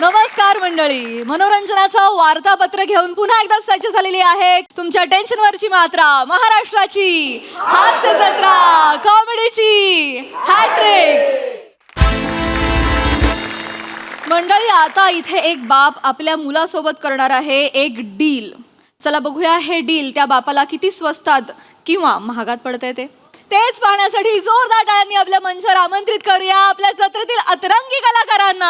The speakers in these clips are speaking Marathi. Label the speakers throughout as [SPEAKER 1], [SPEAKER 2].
[SPEAKER 1] नमस्कार मंडळी, मनोरंजनाचं वार्तापत्र घेऊन पुन्हा एकदा सज्ज झालेली आहे तुमच्या टेन्शनवरची मात्रा, महाराष्ट्राची हास्य जत्रा, कॉमेडीची हॅट्रिक. मंडळी, आता इथे एक बाप आपल्या मुलासोबत करणार आहे एक डील. चला बघूया हे डील त्या बापाला किती स्वस्तात किंवा महागात पडतंय तेच पाहण्यासाठी जोरदार टाळ्यांनी आपल्या मंचावर आमंत्रित करूया आपल्या जत्रेतील अतरंगी कलाकारांना.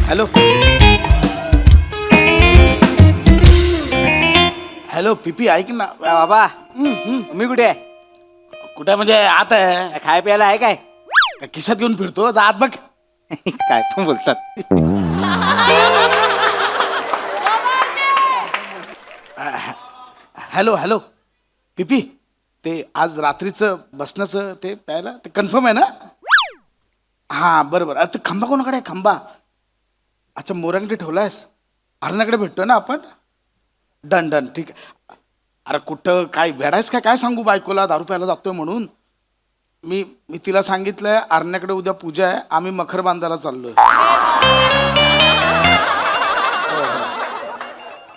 [SPEAKER 2] हॅलो हॅलो पीपी, ऐक ना
[SPEAKER 3] बाबा. मी कुठे आहे?
[SPEAKER 2] कुठे म्हणजे आता आहे?
[SPEAKER 3] खाय प्यायला आहे काय?
[SPEAKER 2] का खिशात घेऊन फिरतो जात बघ.
[SPEAKER 3] काय पण बोलतात.
[SPEAKER 2] हॅलो हॅलो पीपी, ते आज रात्रीचं बसण्याचं ते प्यायला ते कन्फर्म आहे ना? हां बरं बरं. आता खंबा कोणाकडे आहे? खंबा अच्छा मोरांकडे ठेवलायस? हरणाकडे भेटतोय ना आपण? डन डन, ठीक आहे. अरे कुठं काय वेडायस काय सांगू बायकोला दारू प्यायला जातोय म्हणून? मी तिला सांगितलंय अरण्याकडे उद्या पूजा आहे, आम्ही मखर बांधायला चाललोय.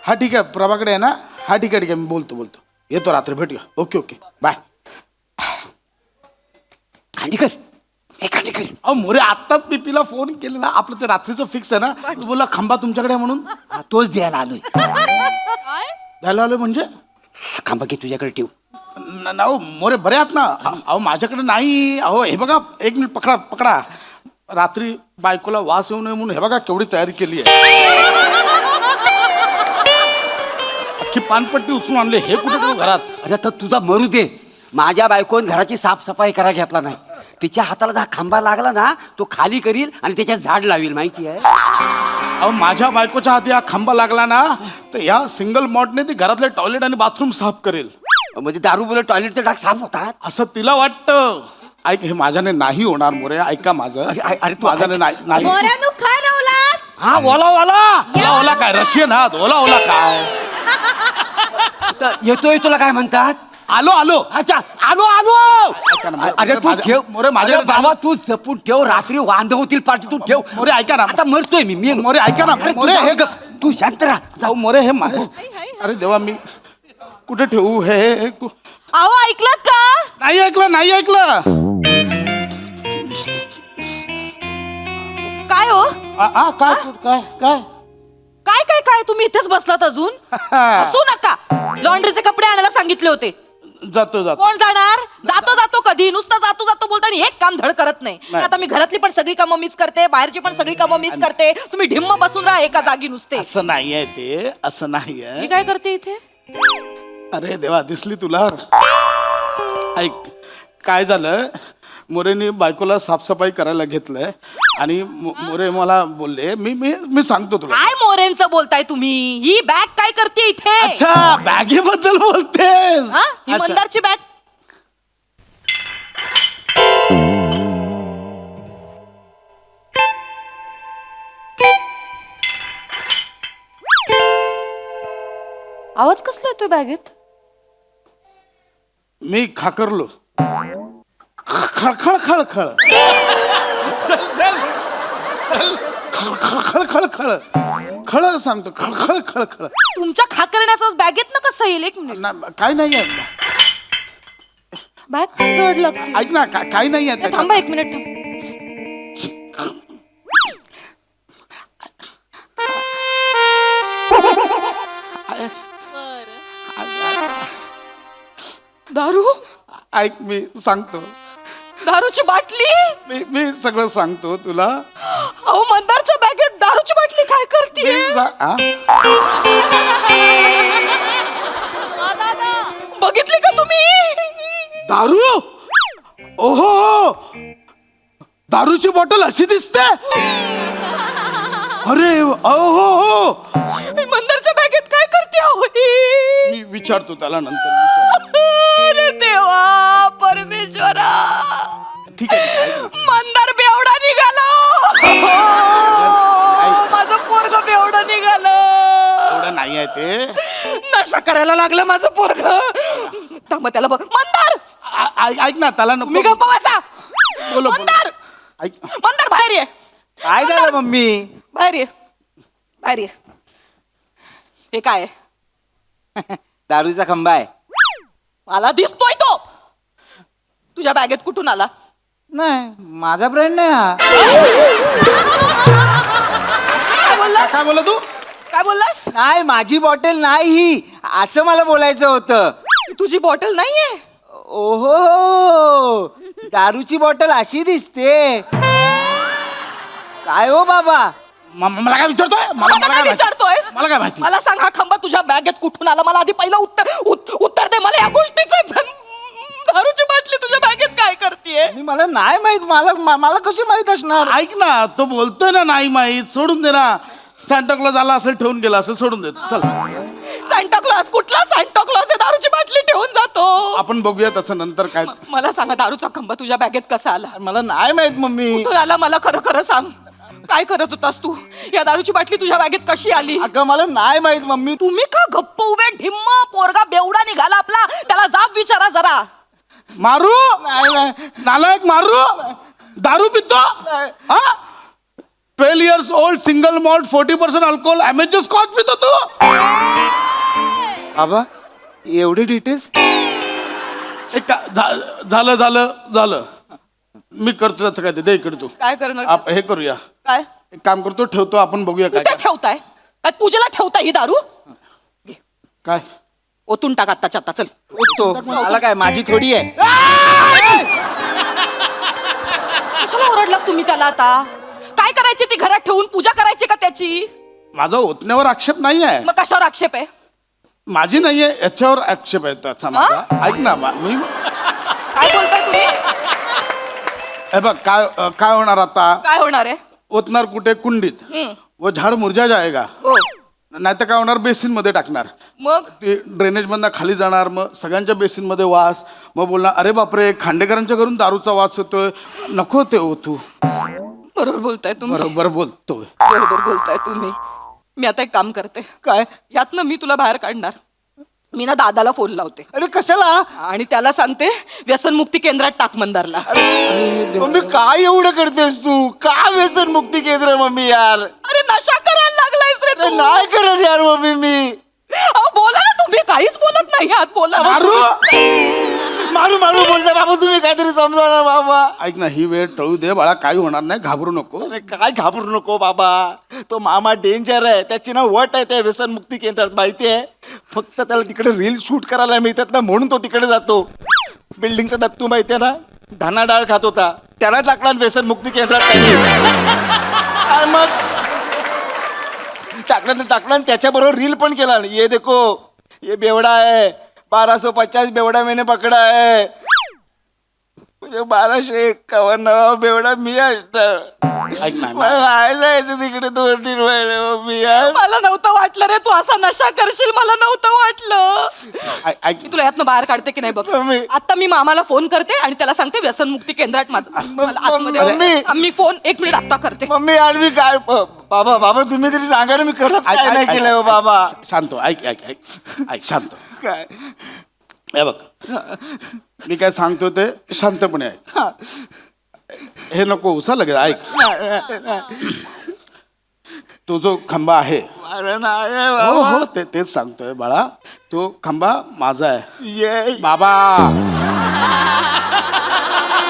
[SPEAKER 2] हा ठीक आहे, प्रभाकडे आहे ना? हा ठीक आहे मी बोलतो येतो रात्री भेटूया. Okay okay bye.
[SPEAKER 3] खांडेकर, हे खांडेकर.
[SPEAKER 2] अहो मोरे, आत्ताच पीपीला फोन केलेला, आपलं ते रात्रीचं फिक्स आहे ना? तू बोलला खंबा तुमच्याकडे आहे म्हणून.
[SPEAKER 3] हा, तोच द्यायला आलोय.
[SPEAKER 2] द्यायला आलोय म्हणजे?
[SPEAKER 3] हा खांबा घे तुझ्याकडे ठेव.
[SPEAKER 2] अहो मोरे बरे आहात ना? अहो माझ्याकडे नाही. अहो हे बघा, एक मिनिट पकडा. रात्री बायकोला वास येऊ नये म्हणून हे बघा केवढी तयारी केली आहे. अख्खी पानपट्टी उचलून आणली. हे कुठे ठेवू घरात?
[SPEAKER 3] अरे तर तुझा मरू दे. माझ्या बायकोन घराची साफसफाई करा घेतला नाही. तिच्या हाताला जर खांबा लागला ना, तो खाली करील आणि त्याच्यात झाड लावील, माहिती आहे?
[SPEAKER 2] अहो माझ्या बायकोच्या हाती हा खांबा लागला ना, तर या सिंगल मॉडने ती घरातले टॉयलेट आणि बाथरूम साफ करेल.
[SPEAKER 3] म्हणजे दारू बोलत टॉयलेटचे डाग साफ होतात
[SPEAKER 2] असं तिला वाटतं. ऐक, हे माझ्याने नाही होणार मोरे, ऐका माझं.
[SPEAKER 3] अरे तू
[SPEAKER 2] माझ्याने नाही.
[SPEAKER 1] मोऱ्यानु काय रावलास?
[SPEAKER 3] हा ओला
[SPEAKER 2] ओला काय रशियन हात? ओला काय?
[SPEAKER 3] येतोय. तुला काय म्हणतात?
[SPEAKER 2] आलो.
[SPEAKER 3] अच्छा आलो.
[SPEAKER 2] ऐका ना,
[SPEAKER 3] अरे तू ठेव
[SPEAKER 2] मोरे, माझ्या
[SPEAKER 3] बाबा, तू जपून ठेव. रात्री वांद होतील पार्टी, तू ठेव.
[SPEAKER 2] मोरे ऐका ना.
[SPEAKER 3] आता मरतोय मी
[SPEAKER 2] मोरे ऐका ना.
[SPEAKER 3] अरे
[SPEAKER 2] मोरे हे
[SPEAKER 3] तू शांत राहा.
[SPEAKER 2] जाऊ मोरे, हे अरे देवा, मी कुठे ठेवू हे?
[SPEAKER 1] अहो ऐकलात का?
[SPEAKER 2] नाही ऐकलं.
[SPEAKER 1] काय हो?
[SPEAKER 2] काय
[SPEAKER 1] काय तुम्ही इथेच बसलात अजून? हसू नका. लॉन्ड्रीचे कपडे आणायला सांगितले होते.
[SPEAKER 2] जातो.
[SPEAKER 1] कोण जाणार? जातो कधी? नुसतं जातो बोलता आणि एक काम धड करत नाही. आता मी घरातली पण सगळी कामं मीच करते, बाहेरची पण सगळी कामं मीच करते. तुम्ही ढिम्म बसून राहा एका जागी नुसते.
[SPEAKER 2] असं नाहीये ते, असं नाहीये.
[SPEAKER 1] मी काय करते इथे?
[SPEAKER 2] अरे देवा, दिसली तुला? ऐक, काय झालं, मोरेनी बायकोला साफसफाई करायला घेतलंय आणि मोरे मला बोलले, मी सांगतो तुला.
[SPEAKER 1] काय मोरेंचं बोलताय तुम्ही? ही बॅग काय करते इथे?
[SPEAKER 2] अच्छा, बॅगेबद्दल बोलतेस?
[SPEAKER 1] हा? ही मंदारची बॅग. आवाज कसला येतोय बॅगेत?
[SPEAKER 2] मी खाकरलो. खळखळ चल खळ सांगतो. खळ.
[SPEAKER 1] तुमच्या खाकरण्याचा बॅगेत ना कसं येईल? एक मिनिट.
[SPEAKER 2] काय नाहीये
[SPEAKER 1] बॅग पण जड लागते.
[SPEAKER 2] ऐक ना, काय नाहीये.
[SPEAKER 1] थांबा एक मिनिट. दारू?
[SPEAKER 2] ऐक, मी सांगतो.
[SPEAKER 1] दारूची बाटली?
[SPEAKER 2] मी सगळं सांगतो तुला.
[SPEAKER 1] अहो मंदारच्या बॅगेत दारूची बाटली काय करते? बघितली का तुम्ही?
[SPEAKER 2] दारू? ओहो, दारूची बॉटल अशी दिसते? अरे ओहो,
[SPEAKER 1] मंदारच्या बॅगेत काय करते?
[SPEAKER 2] मी विचारतो त्याला नंतर.
[SPEAKER 1] अरे देवा, परमेश्वरा,
[SPEAKER 2] ठीक आहे.
[SPEAKER 1] मंदार बेवडा निघाला. माझं पोरग बेवडा निघालं.
[SPEAKER 2] एवढं नाही आहे ते.
[SPEAKER 1] नशा करायला लागलं माझं पोरग. थांबा त्याला बघ. मंदार,
[SPEAKER 2] ऐक ना, त्याला
[SPEAKER 1] मी
[SPEAKER 2] नको.
[SPEAKER 1] गप्प बसा.
[SPEAKER 2] बोलो.
[SPEAKER 4] मंदार
[SPEAKER 2] ऐक
[SPEAKER 4] मंदार बाहेर ये.
[SPEAKER 3] काय झालं मम्मी?
[SPEAKER 4] बाहेर ये. बाहेर ये. हे काय आहे?
[SPEAKER 3] दारूचा खंबा आहे.
[SPEAKER 4] मला दिसतोय तो. तुझ्या बॅगेत कुठून आला?
[SPEAKER 3] नाही माझा ब्रँड नाही हा.
[SPEAKER 4] काय बोललास?
[SPEAKER 2] काय बोला तू?
[SPEAKER 4] काय बोललास?
[SPEAKER 3] नाही माझी बॉटल नाही ही, असं मला बोलायचं होतं.
[SPEAKER 4] तुझी बॉटल नाहीये.
[SPEAKER 3] ओहो, दारूची बॉटल अशी दिसते. काय हो बाबा?
[SPEAKER 2] मला काय विचारतोय?
[SPEAKER 4] मला काय
[SPEAKER 2] माहिती?
[SPEAKER 4] विचारतोयस?
[SPEAKER 2] मला काय माहिती?
[SPEAKER 4] मला सांग, हा खांबा तुझ्या बॅगेत कुठून आला? मला आधी पहिलं उत्तर दे मला या गोष्टीचं. दारूची बाटली तुझ्या बॅगेत काय करतेय?
[SPEAKER 3] मला नाही माहित. मला कशी माहित असणार?
[SPEAKER 2] ऐक ना, तो बोलतोय ना नाही माहित, सोडून दे ना. सांताक्लॉज आला असेल, ठेवून गेला असेल, सोडून दे. चल
[SPEAKER 4] सांताक्लॉज? कुठला सांताक्लॉज आहे दारूची बाटली ठेवून जातो?
[SPEAKER 2] आपण बघूया तसं नंतर काय.
[SPEAKER 4] मला सांगा, दारूचा खांबा तुझ्या बॅगेत कसा आला?
[SPEAKER 3] मला नाही माहित मम्मी.
[SPEAKER 4] कुठून आला? मला खरं खरं सांग. काय करत होतास तू? या दारूची बाटली तुझ्या बॅगेत कशी आली?
[SPEAKER 3] अगं मला नाही माहित मम्मी.
[SPEAKER 4] तुम्ही का गप्प उभे? ढिम्म पोरगा बेवडा निघाला आपला. त्याला जाब विचारा जरा.
[SPEAKER 2] मारू
[SPEAKER 3] नाही.
[SPEAKER 2] नालायक, मारू. दारू पितो हा? 12 years old single malt 40% alcohol amateur scotch पितो तू?
[SPEAKER 3] बाबा एवढे डिटेल्स?
[SPEAKER 2] झालं झालं झालं. मी करतो त्याचं काय, ते दे इकडे तू.
[SPEAKER 4] काय करणार?
[SPEAKER 2] हे करूया,
[SPEAKER 4] काय
[SPEAKER 2] एक काम करतो, ठेवतो, आपण बघूया काय
[SPEAKER 4] कुठे
[SPEAKER 2] काय.
[SPEAKER 4] ठेवताय? काय पूजेला ठेवताय ही दारू?
[SPEAKER 2] काय
[SPEAKER 4] ओतून टाक आत्ताच्या आता. चल.
[SPEAKER 3] तो मला काय, माझी थोडी आहे.
[SPEAKER 4] कशाला ओरडला तुम्ही त्याला आता? काय करायची ती घरात ठेवून? पूजा करायची का त्याची?
[SPEAKER 2] माझा ओतण्यावर आक्षेप नाही आहे,
[SPEAKER 4] मग कशावर आक्षेप आहे?
[SPEAKER 2] माझी नाहीये, याच्यावर आक्षेप आहे त्याचा माझा. ऐक ना मी
[SPEAKER 4] काय बोलताय तुम्ही?
[SPEAKER 2] हे बघ काय काय होणार आता.
[SPEAKER 4] काय होणार आहे?
[SPEAKER 2] ओतणार कुठे? कुंडीत. वो झाड मुरझा जाएगा.
[SPEAKER 4] हो.
[SPEAKER 2] नाही तर काय होणार, बेसिन मध्ये टाकणार.
[SPEAKER 4] मग
[SPEAKER 2] ते ड्रेनेज मधनं खाली जाणार, मग सगळ्यांच्या बेसिन मध्ये वास. मग बोलणार अरे बापरे, खांडेकरांच्या घरून दारूचा वास होतोय, नको ते ओतू.
[SPEAKER 4] बरोबर बोलताय तुम्ही.
[SPEAKER 2] बरोबर बोलतोय.
[SPEAKER 4] बरोबर बोलताय तुम्ही. मी आता एक काम करते.
[SPEAKER 3] काय?
[SPEAKER 4] यातनं मी तुला बाहेर काढणार. मी ना दादाला फोन लावते
[SPEAKER 3] अरे कशाला?
[SPEAKER 4] आणि त्याला सांगते व्यसनमुक्ती केंद्रात टाक मंदारला.
[SPEAKER 3] मम्मी काय एवढं करतेस तू? का व्यसन मुक्ती केंद्र मम्मी यार?
[SPEAKER 4] अरे नशा करायला लागलायस रे
[SPEAKER 3] अरे
[SPEAKER 4] तू.
[SPEAKER 3] नाही करत यार मम्मी मी.
[SPEAKER 4] अहो, बोला ना तुम्ही. काहीच बोलत नाही आहात. बोला ना.
[SPEAKER 2] मारू
[SPEAKER 3] मारू मारू बोलता बाबा, तुम्ही काहीतरी समजा ना बाबा.
[SPEAKER 2] ऐक ना, ही वेळ टळू दे बाळा, काही होणार नाही, घाबरू नको.
[SPEAKER 3] अरे काय घाबरू नको बाबा. तो मामा डेंजर आहे. त्याची ना वट आहे त्या व्यसन मुक्ती केंद्रात, माहिती आहे. फक्त त्याला तिकडे रील शूट करायला मिळतात ना, म्हणून तो तिकडे जातो. बिल्डिंगचा दत्तू माहिती आहे ना, धाना डाळ खात होता, त्याला टाकला व्यसन मुक्ती केंद्रात त्यांनी. आणि मग टाकला आणि त्याच्याबरोबर रील पण केला. ये देखो ये बेवडा है, 1250 बेवडा मैंने पकडा है. म्हणजे 1251 बेवडा मी असणार.
[SPEAKER 2] ऐक ना,
[SPEAKER 3] मला नाही जायचं तिकडे 2-3 महिने मम्मी यार.
[SPEAKER 4] मला नव्हतं वाटलं रे तू असा नशा करशील. मला नव्हतं वाटलं.
[SPEAKER 2] ऐक
[SPEAKER 4] मी तुला यातनं बाहेर काढते की नाही बघ.
[SPEAKER 3] मम्मी.
[SPEAKER 4] आता मी मामाला फोन करते आणि त्याला सांगते व्यसनमुक्ती केंद्रात माझं. मला आतमध्ये-
[SPEAKER 3] मम्मी.
[SPEAKER 4] मी फोन 1 मिनिट आता करते.
[SPEAKER 3] मम्मी यार मी काय बाबा बाबा तुम्ही तरी सांगा ना, मी खरंच काय नाही केलंय हो बाबा.
[SPEAKER 2] शांत हो, ऐक ऐक ऐक ऐक शांत हो.
[SPEAKER 3] काय
[SPEAKER 2] हे बघ, मी काय सांगतो ते शांतपणे ऐक. हे नको उसा लगेच. ऐक, तो जो खंबा आहे,
[SPEAKER 3] अरे नाही
[SPEAKER 2] हो
[SPEAKER 3] बाबा.
[SPEAKER 2] हो तेच सांगतोय बाळा, तो खंबा माझा आहे.
[SPEAKER 3] ये
[SPEAKER 2] बाबा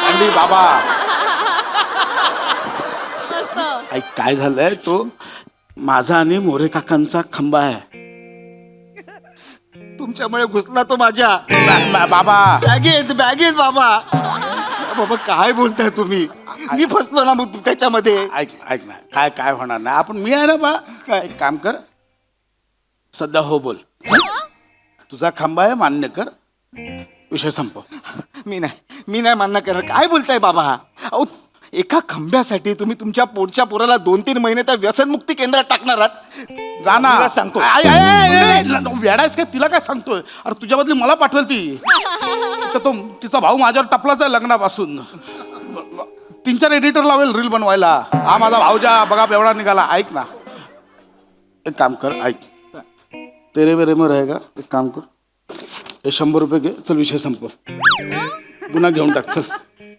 [SPEAKER 2] अंडी बाबा. ऐक काय झालंय, तो माझा आणि मोरे काकांचा खंबा आहे.
[SPEAKER 3] तुमच्यामुळे घुसला तो माझ्या
[SPEAKER 2] बाबा
[SPEAKER 3] बॅगेत बाबा. बाबा काय बोलताय तुम्ही? मी फसलो ना मग त्याच्यामध्ये.
[SPEAKER 2] ऐक ऐक ना, काय काय होणार नाही. आपण मी आहे ना बा. एक काम कर, सध्या हो बोल. तुझा खंबा आहे, मान्य कर, विषय संपव.
[SPEAKER 3] मी नाही मान्य करणार. काय बोलताय बाबा? अहो एका खंब्यासाठी तुम्ही तुमच्या पोटच्या पोराला 2-3 महिने त्या व्यसनमुक्ती केंद्रात टाकणार आहात?
[SPEAKER 2] जा ना.
[SPEAKER 3] तिला सांगतो.
[SPEAKER 2] वेडायस काय? तिला काय सांगतोय? अरे तुझ्या बदली मला पाठवेल ती. तर तो तिचा भाऊ माझ्यावर टपलाच आहे लग्नापासून. 3-4 एडिटर लावेल रील बनवायला. हा माझा भाऊजा बघा एवढा निघाला. ऐक ना, एक काम कर, ऐक, तेरे वेरे में रहेगा. एक काम कर, हे 100 रुपये घे, चल विषय संपव. गुन्हा घेऊन टाक, चल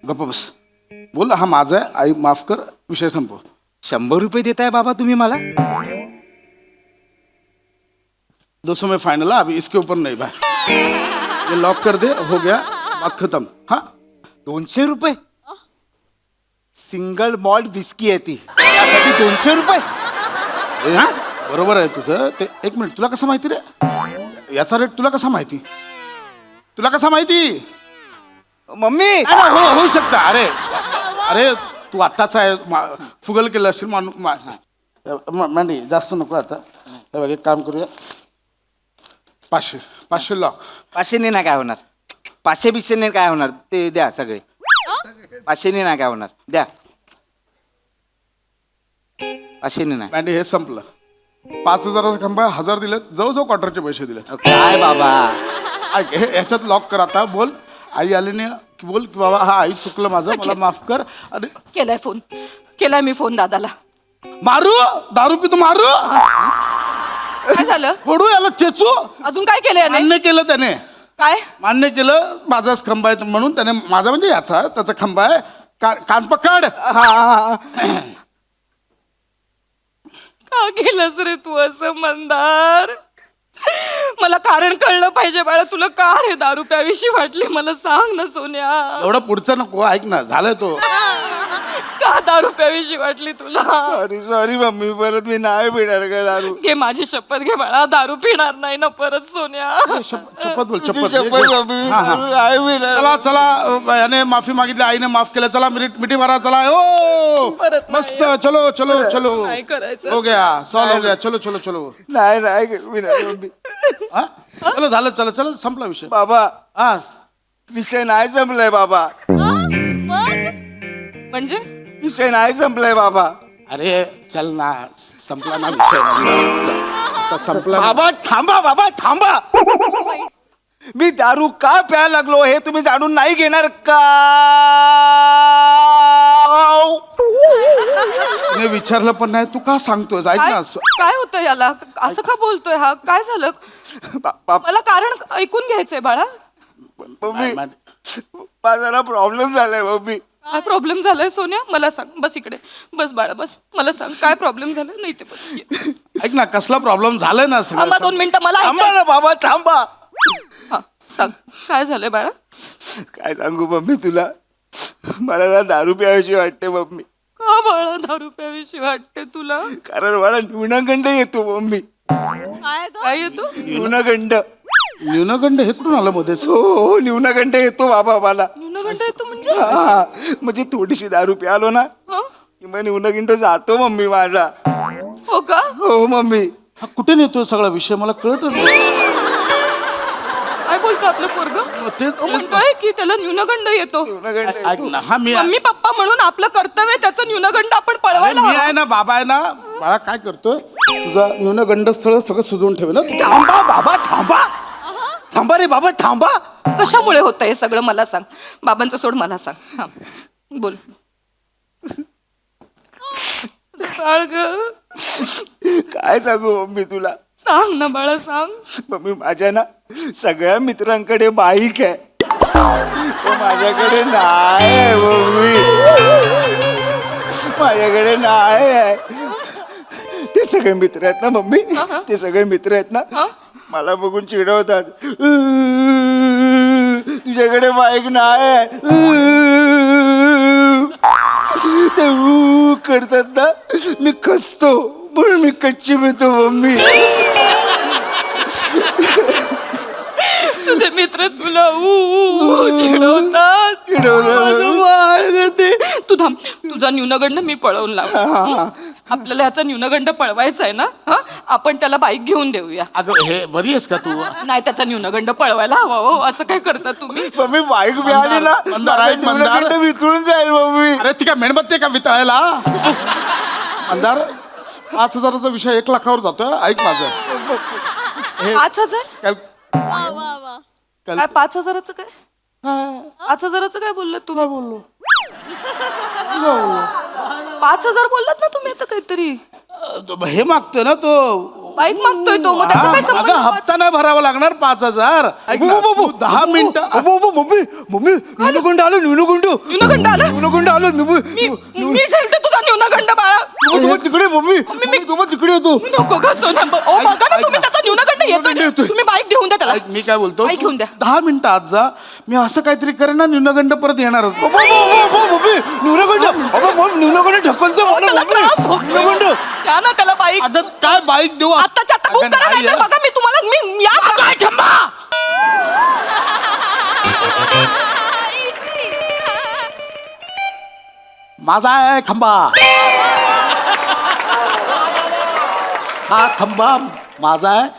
[SPEAKER 2] गप्प बस. बोल हा माझा आहे, आई माफ कर, विषय संपव.
[SPEAKER 3] 100 रुपये देताय बाबा तुम्ही मला?
[SPEAKER 2] 200 में फाइनल है, अभी इसके ऊपर नहीं भाई. ये लॉक कर दे, हो गया, बात खत्म. हाँ
[SPEAKER 3] 200 रुपये? सिंगल मॉल्ट विस्की आहे ती, त्यासाठी 200 रुपये?
[SPEAKER 2] ए, बरोबर आहे तुझं ते. एक मिनिट, तुला कसं माहिती रे? याचा रेट तुला कसा माहिती? तुला कसा माहिती?
[SPEAKER 3] मम्मी
[SPEAKER 2] अरे होऊ शकतं. अरे अरे तू आत्ताचा आहे, फुगल केलं असेल मांडी. जास्त नको आता. हे बघ, एक काम करूया, 500 लॉक.
[SPEAKER 3] 500 नाही काय होणार, 500 नाही काय होणार, ते द्या सगळे. 500 नाही काय होणार, द्या. 500 नाही.
[SPEAKER 2] मांडी हे संपलं. 5,000चा खंबा 1,000 दिले, जवळजवळ क्वार्टरचे पैसे दिले.
[SPEAKER 3] काय बाबा,
[SPEAKER 2] ऐक, हे याच्यात लॉक कर आता. बोल आई आली नाही की बोल की बाबा हा आई चुकलं माझं, मला माफ कर. अरे
[SPEAKER 4] केलाय फोन, केलाय मी फोन दादाला.
[SPEAKER 2] मारू दारू की तू मारू
[SPEAKER 4] काय झालं?
[SPEAKER 2] फोडू याला, चेचू.
[SPEAKER 4] अजून काय केलंय याने?
[SPEAKER 2] मान्य केलं त्याने,
[SPEAKER 4] काय?
[SPEAKER 2] मान्य केलं माझाच खंबा आहे म्हणून. त्याने माझा म्हणजे याचा त्याचा खंबा आहे. कान पकड.
[SPEAKER 4] का केलंस रे तू असं मंदार? मला कारण कळलं पाहिजे बाळा, तुला का रे दारू प्यावीशी वाटली मला सांग ना सोन्या.
[SPEAKER 2] एवढं पुढचं नको, ऐक ना, झालंय तो.
[SPEAKER 4] का दारू प्यावीशी वाटली तुला?
[SPEAKER 3] सॉरी मम्मी, परत मी नाही पिणार का दारू.
[SPEAKER 4] घे माझी शपथ घे बाळा, दारू पिणार नाही ना परत सोन्या.
[SPEAKER 2] शपथ बोल,
[SPEAKER 3] तुझी
[SPEAKER 2] शपथ.
[SPEAKER 3] शपथ मम्मी,
[SPEAKER 2] हा, हा.
[SPEAKER 3] नाही पिणार.
[SPEAKER 2] चला याने माफी मागितली, आईने माफ केलं. चला मिठी मारा, चला. ओ
[SPEAKER 4] परत नाही.
[SPEAKER 2] मस्त, चलो चलो चलो,
[SPEAKER 4] नाही करायचं.
[SPEAKER 2] हो गया, सॉल्व हो गया. चलो चलो चलो.
[SPEAKER 3] नाही पिणार मम्मी.
[SPEAKER 2] हा? चलो झालं, चला चला, संपला विषय.
[SPEAKER 3] बाबा
[SPEAKER 2] हा
[SPEAKER 3] विषय नाही संपलाय बाबा,
[SPEAKER 4] म्हणजे
[SPEAKER 3] विषय नाही संपलाय बाबा.
[SPEAKER 2] अरे चल ना, संपला ना विषय. आता संपला ना.
[SPEAKER 3] बाबा थांबा. मी दारू का प्यायला लागलो हे तुम्ही जाणून नाही घेणार का?
[SPEAKER 2] मी विचारलं पण नाही, तू का सांगतोय? ऐक
[SPEAKER 4] काय
[SPEAKER 2] ना.
[SPEAKER 4] काय होतं याला? असं का बोलतोय हा? काय झालं? मला कारण ऐकून घ्यायचंय बाळा.
[SPEAKER 3] मम्मी माझा प्रॉब्लेम झालाय मम्मी.
[SPEAKER 4] काय प्रॉब्लेम झालाय सोन्या? मला सांग. बस इकडे बस बाळा, बस. मला सांग काय प्रॉब्लेम झालाय. नाही ते बस.
[SPEAKER 2] ऐक ना, कसला प्रॉब्लेम झालाय ना
[SPEAKER 4] थांबा 2 मिनिटं, मला
[SPEAKER 3] थांबा
[SPEAKER 4] ऐकायचं.
[SPEAKER 3] ना बाबा, थांबा.
[SPEAKER 4] हा, सांग काय झालंय बाळा?
[SPEAKER 3] काय सांगू मम्मी तुला, मला ना दारू प्यायची वाटते मम्मी.
[SPEAKER 4] का बाळा दारू प्यावीशी वाटते तुला?
[SPEAKER 3] कारण मला न्यूनगंड येतो मम्मी.
[SPEAKER 4] काय येतो?
[SPEAKER 3] न्यूनगंड.
[SPEAKER 2] न्यूनगंड हे कुठून आलं मध्येच?
[SPEAKER 3] हो न्यूनगंड येतो बाबा मला.
[SPEAKER 4] न्यूनगंड येतो म्हणजे?
[SPEAKER 3] हा, म्हणजे थोडीशी दारू प्यालो ना
[SPEAKER 4] हं?
[SPEAKER 3] की मग न्यूनगंड जातो मम्मी माझा.
[SPEAKER 4] हो का?
[SPEAKER 3] हो मम्मी.
[SPEAKER 2] हा कुठे नेतोय सगळा विषय, मला कळतच नाही.
[SPEAKER 4] काय बोलतो आपलं पोरग?
[SPEAKER 2] तेच-
[SPEAKER 4] म्हणतोय की त्याला न्यूनगंड येतो.
[SPEAKER 3] न्यूनगंड
[SPEAKER 2] ऐक
[SPEAKER 3] येतो.
[SPEAKER 2] ना, हा मी
[SPEAKER 4] मम्मी पप्पा म्हणून आपलं कर्तव्य आहे, त्याचं न्यूनगंड आपण
[SPEAKER 2] अरे
[SPEAKER 4] पळवायला
[SPEAKER 2] मी
[SPEAKER 4] हवं.
[SPEAKER 2] आहे ना, बाबा आहे ना. बाळा काय करतोय, तुझा न्यूनगंड स्थळ सगळं सुजवून ठेव ना.
[SPEAKER 3] थांबा बाबा, थांबा रे बाबा, थांबा.
[SPEAKER 4] कशामुळे होतं हे सगळं मला सांग. बाबांचं सोड, मला सांग. हा बोल. बाळ गं,
[SPEAKER 3] काय सांगू मम्मी तुला.
[SPEAKER 4] सांग ना बाळा, सांग.
[SPEAKER 3] मम्मी माझ्या ना सगळ्या मित्रांकडे बाईक आहे, पण माझ्याकडे नाही आहे मम्मी. माझ्याकडे नाही आहे. ते सगळे मित्र आहेत ना मम्मी, ते सगळे मित्र आहेत ना मला बघून चिडवतात. तुझ्याकडे बाईक नाही आहे. ते करतात ना, मी खचतो म्हणून मी कच्ची मिळतो मम्मी.
[SPEAKER 4] तुझे मित्र तुला चिडवतात. माझं बाळ गं ते. तू थांब, तुझा न्यूनगंड मी पळवून लाव. आपल्याला याचा न्यूनगंड पळवायचा आहे ना. हा, आपण त्याला बाईक घेऊन देऊया.
[SPEAKER 2] अगं हे बरी आहेस का तू?
[SPEAKER 4] नाही, त्याचा न्यूनगंड पळवायला हवा हो. असं काय करता तुम्ही?
[SPEAKER 3] मम्मी बाईक मिळाली ना,
[SPEAKER 2] मंदार आहे, मंदार.
[SPEAKER 3] न्यूनगंड विसरून जाईल मम्मी.
[SPEAKER 2] अरे ती काय मेणबत्ती आहे का वितळायला? अंधार 5,000चा विषय 1 लाखावर जातोय. ऐक माझं
[SPEAKER 4] 5,000?
[SPEAKER 2] कॅल-
[SPEAKER 4] काय 5,000चं काय? 5,000चं काय बोललात तुम्ही?
[SPEAKER 2] बोललो
[SPEAKER 4] 5,000 बोललात ना तुम्ही आता काहीतरी.
[SPEAKER 2] हे मागतोय ना तो
[SPEAKER 4] बाईक मागतोय तो, मग त्याचा काय
[SPEAKER 2] हा,
[SPEAKER 4] संबंध?
[SPEAKER 2] अगं हप्ता नाही भरावा लागणार 5,000. ऐक ना, तू 10 मिनिटं
[SPEAKER 3] मम्मी मम्मी न्यूनगंड आलो न्यूनगंड
[SPEAKER 4] न्यूनगंड आला?
[SPEAKER 3] न्यूनगंड आलो
[SPEAKER 4] मी सांगते तुझा न्यूनगंड बाळा.
[SPEAKER 3] तिकडे मम्मी तुम्ही तिकडे येतो
[SPEAKER 4] नको का सोना, ओ बघा ना तुम्ही, त्याचा न्यूनगंड
[SPEAKER 2] न्यूनगंड
[SPEAKER 4] येतोय.
[SPEAKER 2] येतोय.
[SPEAKER 4] तुम्ही बाईक घेऊन द्या त्याला.
[SPEAKER 2] ऐक, मी काय बोलतो
[SPEAKER 4] बाईक घेऊन द्या.
[SPEAKER 2] 10 मिनिटं आत जा. मी असं काहीतरी करेन ना, न्यूनगंड परत येणारच नाही.
[SPEAKER 3] मम्मी न्यूनगंड ढकलतो मला
[SPEAKER 4] त्याला त्रास होतोय.
[SPEAKER 3] न्यूनगंड
[SPEAKER 4] द्या ना त्याला बाईक.
[SPEAKER 2] अगं काय बाईक देऊ
[SPEAKER 4] आत्ताच्या आता बुक
[SPEAKER 2] अगं,
[SPEAKER 4] करा,
[SPEAKER 2] नाही
[SPEAKER 4] नाहीतर
[SPEAKER 2] आहे.
[SPEAKER 4] बघा मी तुम्हाला मी या
[SPEAKER 2] काय थांबा. माझा आहे खंबा. हा खंबा माझा आहे.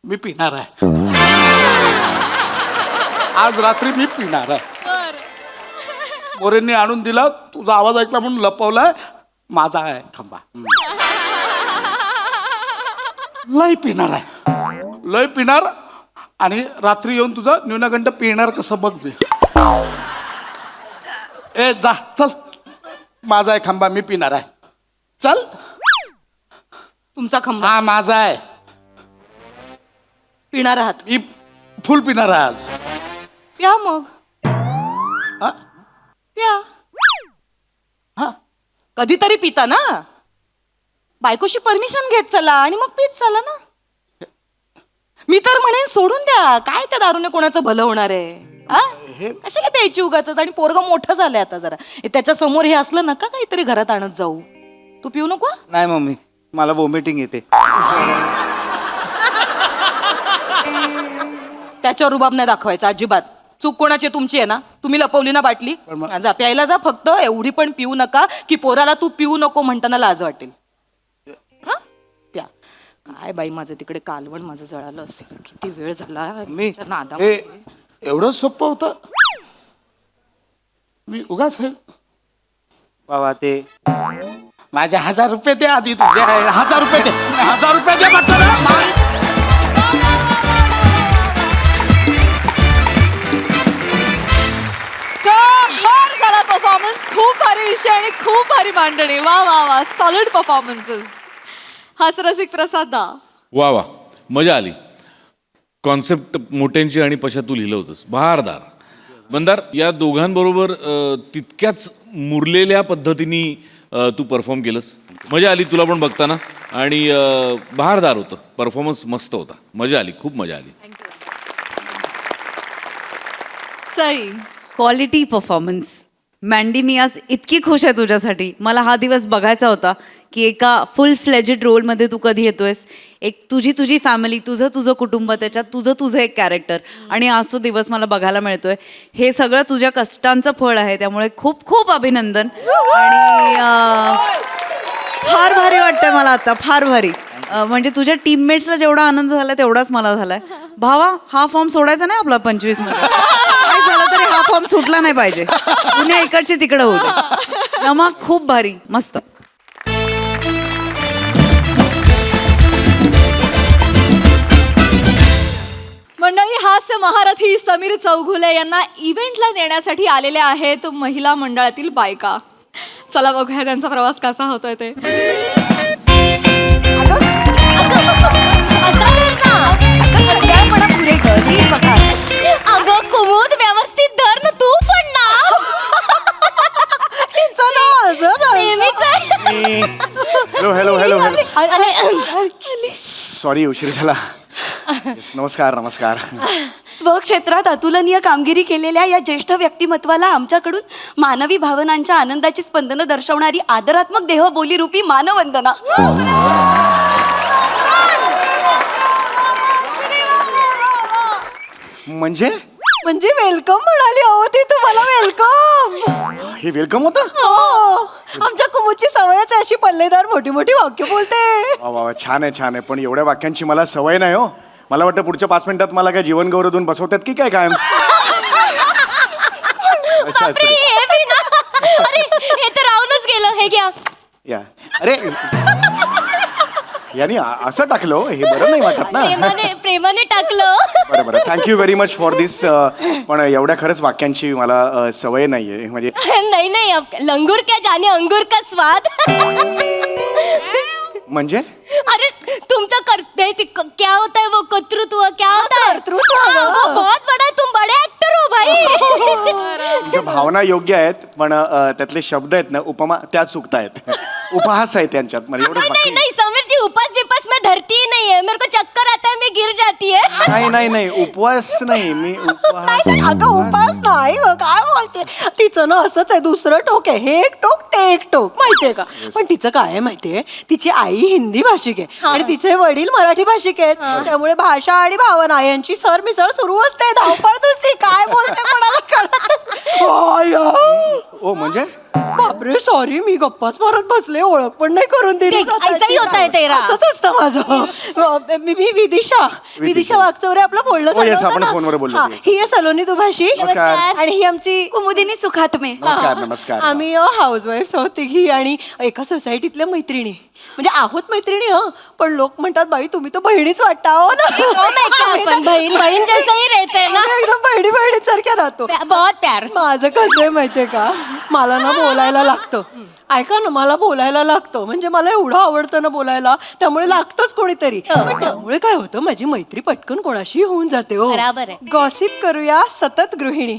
[SPEAKER 2] मी पिणार आहे. आज रात्री मी पिणार आहे. मोरेंनी आणून दिला, तुझा आवाज ऐकला म्हणून लपवलाय. माझा आहे खंबा. लय पिणार आहे, लय पिणार. आणि रात्री येऊन तुझा न्यूनगंड पिणार कसं बघ मी. ए जा चल, माझा आहे खंबा, मी पिणार आहे. चल.
[SPEAKER 4] तुमचा खंबा
[SPEAKER 2] हा माझा आहे,
[SPEAKER 4] पिणार आहात.
[SPEAKER 2] मी फुल पिणार आहे आज.
[SPEAKER 4] प्या मग,
[SPEAKER 2] हा?
[SPEAKER 4] प्या.
[SPEAKER 2] हा
[SPEAKER 4] कधीतरी पिता ना, बायकोशी परमिशन घेत चला आणि मग पीत चला ना. मी तर म्हणेन सोडून द्या, काय त्या दारूने कोणाचं भलं होणार आहे. हा? कशाला प्यायची उगाच. आणि पोरगं मोठं झालंय आता जरा. त्याच्या समोर हे असलं नका काहीतरी घरात आणत जाऊ. तू पिऊ नको.
[SPEAKER 3] नाही मम्मी मला वॉमिटिंग येते.
[SPEAKER 4] त्याच्यावर रुबाब नाही दाखवायचा अजिबात. चूक कोणाची तुमची आहे ना, तुम्ही लपवली ना बाटली.
[SPEAKER 2] पण मग-
[SPEAKER 4] जा प्यायला जा, फक्त एवढी पण पिऊ नका की पोराला तू पिऊ नको म्हणताना लाज वाटेल. हा? प्या. काय बाई, माझं तिकडे कालवण माझं जळालं असेल. किती वेळ झाला
[SPEAKER 3] मी-
[SPEAKER 4] त्या नादा.
[SPEAKER 2] हे एवढं सोपं होतं. मी उगाच हे
[SPEAKER 3] बाबा ते
[SPEAKER 2] माझे 1,000 रुपये दे आधी. तुझे 1,000 रुपये दे. 1,000 रुपये दे म्हटलं ना.
[SPEAKER 1] कहर झाला परफॉर्मन्स. खूप भारी विषय आणि खूप भारी मांडणी. वा वा वा, सॉलिड परफॉर्मन्सेस. हास्यरसिक प्रसाद दा.
[SPEAKER 5] वा वा, मजा आली. कॉन्सेप्ट मोठ्यांची आणि पशा तू लिहिलं होतंस, बहारदार. मंदार, या दोघांबरोबर तितक्याच मुरलेल्या पद्धतीने तू परफॉर्म केलंस. मजा आली तुला पण बघताना. आणि बहारदार होतं परफॉर्मन्स, मस्त होता. मजा आली, खूप मजा आली.
[SPEAKER 1] सई.
[SPEAKER 6] Quality performance. मँडी, मी आज इतकी खुश आहे तुझ्यासाठी. मला हा दिवस बघायचा होता की एका फुल फ्लेजेड रोलमध्ये तू कधी येतोयस. एक तुझी फॅमिली, तुझं कुटुंब, त्याच्यात तुझं एक कॅरेक्टर. आणि आज तो दिवस मला बघायला मिळतोय. हे सगळं तुझ्या कष्टांचं फळ आहे, त्यामुळे खूप खूप अभिनंदन. आणि फार भारी वाटतंय मला आता, फार भारी. म्हणजे तुझ्या टीममेट्सला जेवढा आनंद झाला तेवढाच मला झालाय. भावा, हा फॉर्म सोडायचा नाही आपला 25 मध्ये. काय झालं तरी हा फॉर्म सुटला नाही पाहिजे. पुण्या इकडचे तिकडं होऊ दे. नमा, खूप भारी, मस्त.
[SPEAKER 1] मंडळी, हास्य महारथी समीर चौघुले यांना इव्हेंटला नेण्यासाठी आलेल्या आहेत महिला मंडळातील बायका. चला बघूया त्यांचा प्रवास कसा होतोय ते.
[SPEAKER 7] अगं कुमुद, व्यवस्थित धर ना तू पण ना. नेहमीच आहे.
[SPEAKER 3] हॅलो हॅलो हॅलो
[SPEAKER 7] आणि
[SPEAKER 3] सॉरी उशीर झाला. Yes, नमस्कार नमस्कार.
[SPEAKER 8] स्वक्षेत्रात अतुलनीय कामगिरी केलेल्या या ज्येष्ठ व्यक्तिमत्वाला आमच्याकडून मानवी भावनांच्या आनंदाची स्पंदनं दर्शवणारी आदरात्मक देहबोली रूपी मानवंदना.
[SPEAKER 3] म्हणजे
[SPEAKER 8] म्हणजे वेलकम म्हणाली हो ती तुम्हाला. वेलकम.
[SPEAKER 3] हे वेलकम होतं.
[SPEAKER 8] हो, आमच्या कुमुदची सवयच आहे अशी पल्लेदार मोठी मोठी वाक्य बोलते.
[SPEAKER 3] वा वा वा, छान आहे छान आहे. पण एवढ्या वाक्यांची मला सवय नाही हो. मला वाटतं पुढच्या 5 मिनिटात मला काय जीवन गौरव देऊन बसवतात की काय कायम.
[SPEAKER 7] बापरे, हे बी ना. अरे हे तर राहूनच गेलं. हे घ्या.
[SPEAKER 3] या अरे यांनी असं टाकलं हो, हे बरं नाही वाटत ना.
[SPEAKER 7] प्रेमाने टाकलं.
[SPEAKER 3] बरं बरं, थँक्यू व्हेरी मच फॉर दिस. पण एवढ्या खरंच वाक्यांची मला सवय नाही आहे. म्हणजे
[SPEAKER 7] नहीं नहीं, अब लंगूर क्या जाने अंगूर का स्वाद.
[SPEAKER 3] म्हणजे
[SPEAKER 7] अरे नहीं क्या होता है वो कर्तृत्व क्या होता है
[SPEAKER 8] कर्तृत्व,
[SPEAKER 7] हाँ, वो बहुत बड़ा है तुम बड़े एक्टर हो भाई
[SPEAKER 3] तुमच्या भावना योग्य आहेत पण त्यातले शब्द आहेत ना उपमा त्या चुकतायत उपहास आहे त्यांच्यात म्हणजे एवढं
[SPEAKER 7] नहीं
[SPEAKER 3] बाकी
[SPEAKER 7] नहीं समीर जी उपवास विपास में धरती ही नहीं है मेरे को चक्कर आता है मैं गिर जाती है
[SPEAKER 3] नाही उपवास नाही मी उपहास
[SPEAKER 8] अगं उपास नाही हो, काय बोलते तिचं ना असंच आहे दुसरं टोक आहे हे एक टोक ते एक टोक माहितीये का पण तिचं काय आहे माहितीये तिची आई हिंदी भाषिक आहे आणि तिचे वडील मराठी भाषिक आहेत त्यामुळे भाषा आणि भावना यांची सरमिसळ सुरू असते धावपळ नुसती काय बोलते कोणाला कळत
[SPEAKER 3] ओ म्हणजे
[SPEAKER 8] बापरे सॉरी मी गप्पाच मारत बसले ओळख पण नाही करून दिली
[SPEAKER 7] ठीक,
[SPEAKER 8] स्वतःची.
[SPEAKER 7] ऐसा ही होता है तेरा.
[SPEAKER 8] असंच असतं माझं मी विदिशा वागचौरे आपलं बोलणं
[SPEAKER 3] हो, yes,
[SPEAKER 8] झालं होतं
[SPEAKER 3] आपण
[SPEAKER 8] ना?
[SPEAKER 3] फोनवर बोललो
[SPEAKER 8] हा,
[SPEAKER 3] होतो, yes.
[SPEAKER 8] ही आहे सलोनी दुभाषी
[SPEAKER 3] नमस्कार.
[SPEAKER 8] आणि ही आमची कुमुदिनी सुखात्मे
[SPEAKER 3] नमस्कार, नमस्कार.
[SPEAKER 8] आम्ही हाऊसवाईफ आहोत तिघी आणि एका सोसायटीतल्या मैत्रिणी म्हणजे आहोत मैत्रिणी पण लोक म्हणतात बाई तुम्ही तर बहिणीच वाटता हो ना
[SPEAKER 7] तो मैं क्या अपन बहन बहन जैसा ही रहते हैं ना
[SPEAKER 8] आम्ही एकदम बहिणीसारख्या राहतो
[SPEAKER 7] बहुत प्यार
[SPEAKER 8] माझं कसं आहे माहितीये का मला ना बोलायला लागतं ऐका ना मला बोलायला लागतं म्हणजे मला एवढं आवडतं ना बोलायला त्यामुळे लागतंच कोणीतरी पण त्यामुळे काय होतं माझी मैत्री पटकन कोणाशी होऊन जाते हो
[SPEAKER 7] बराबर आहे.
[SPEAKER 8] गॉसिप करूया सतत गृहिणी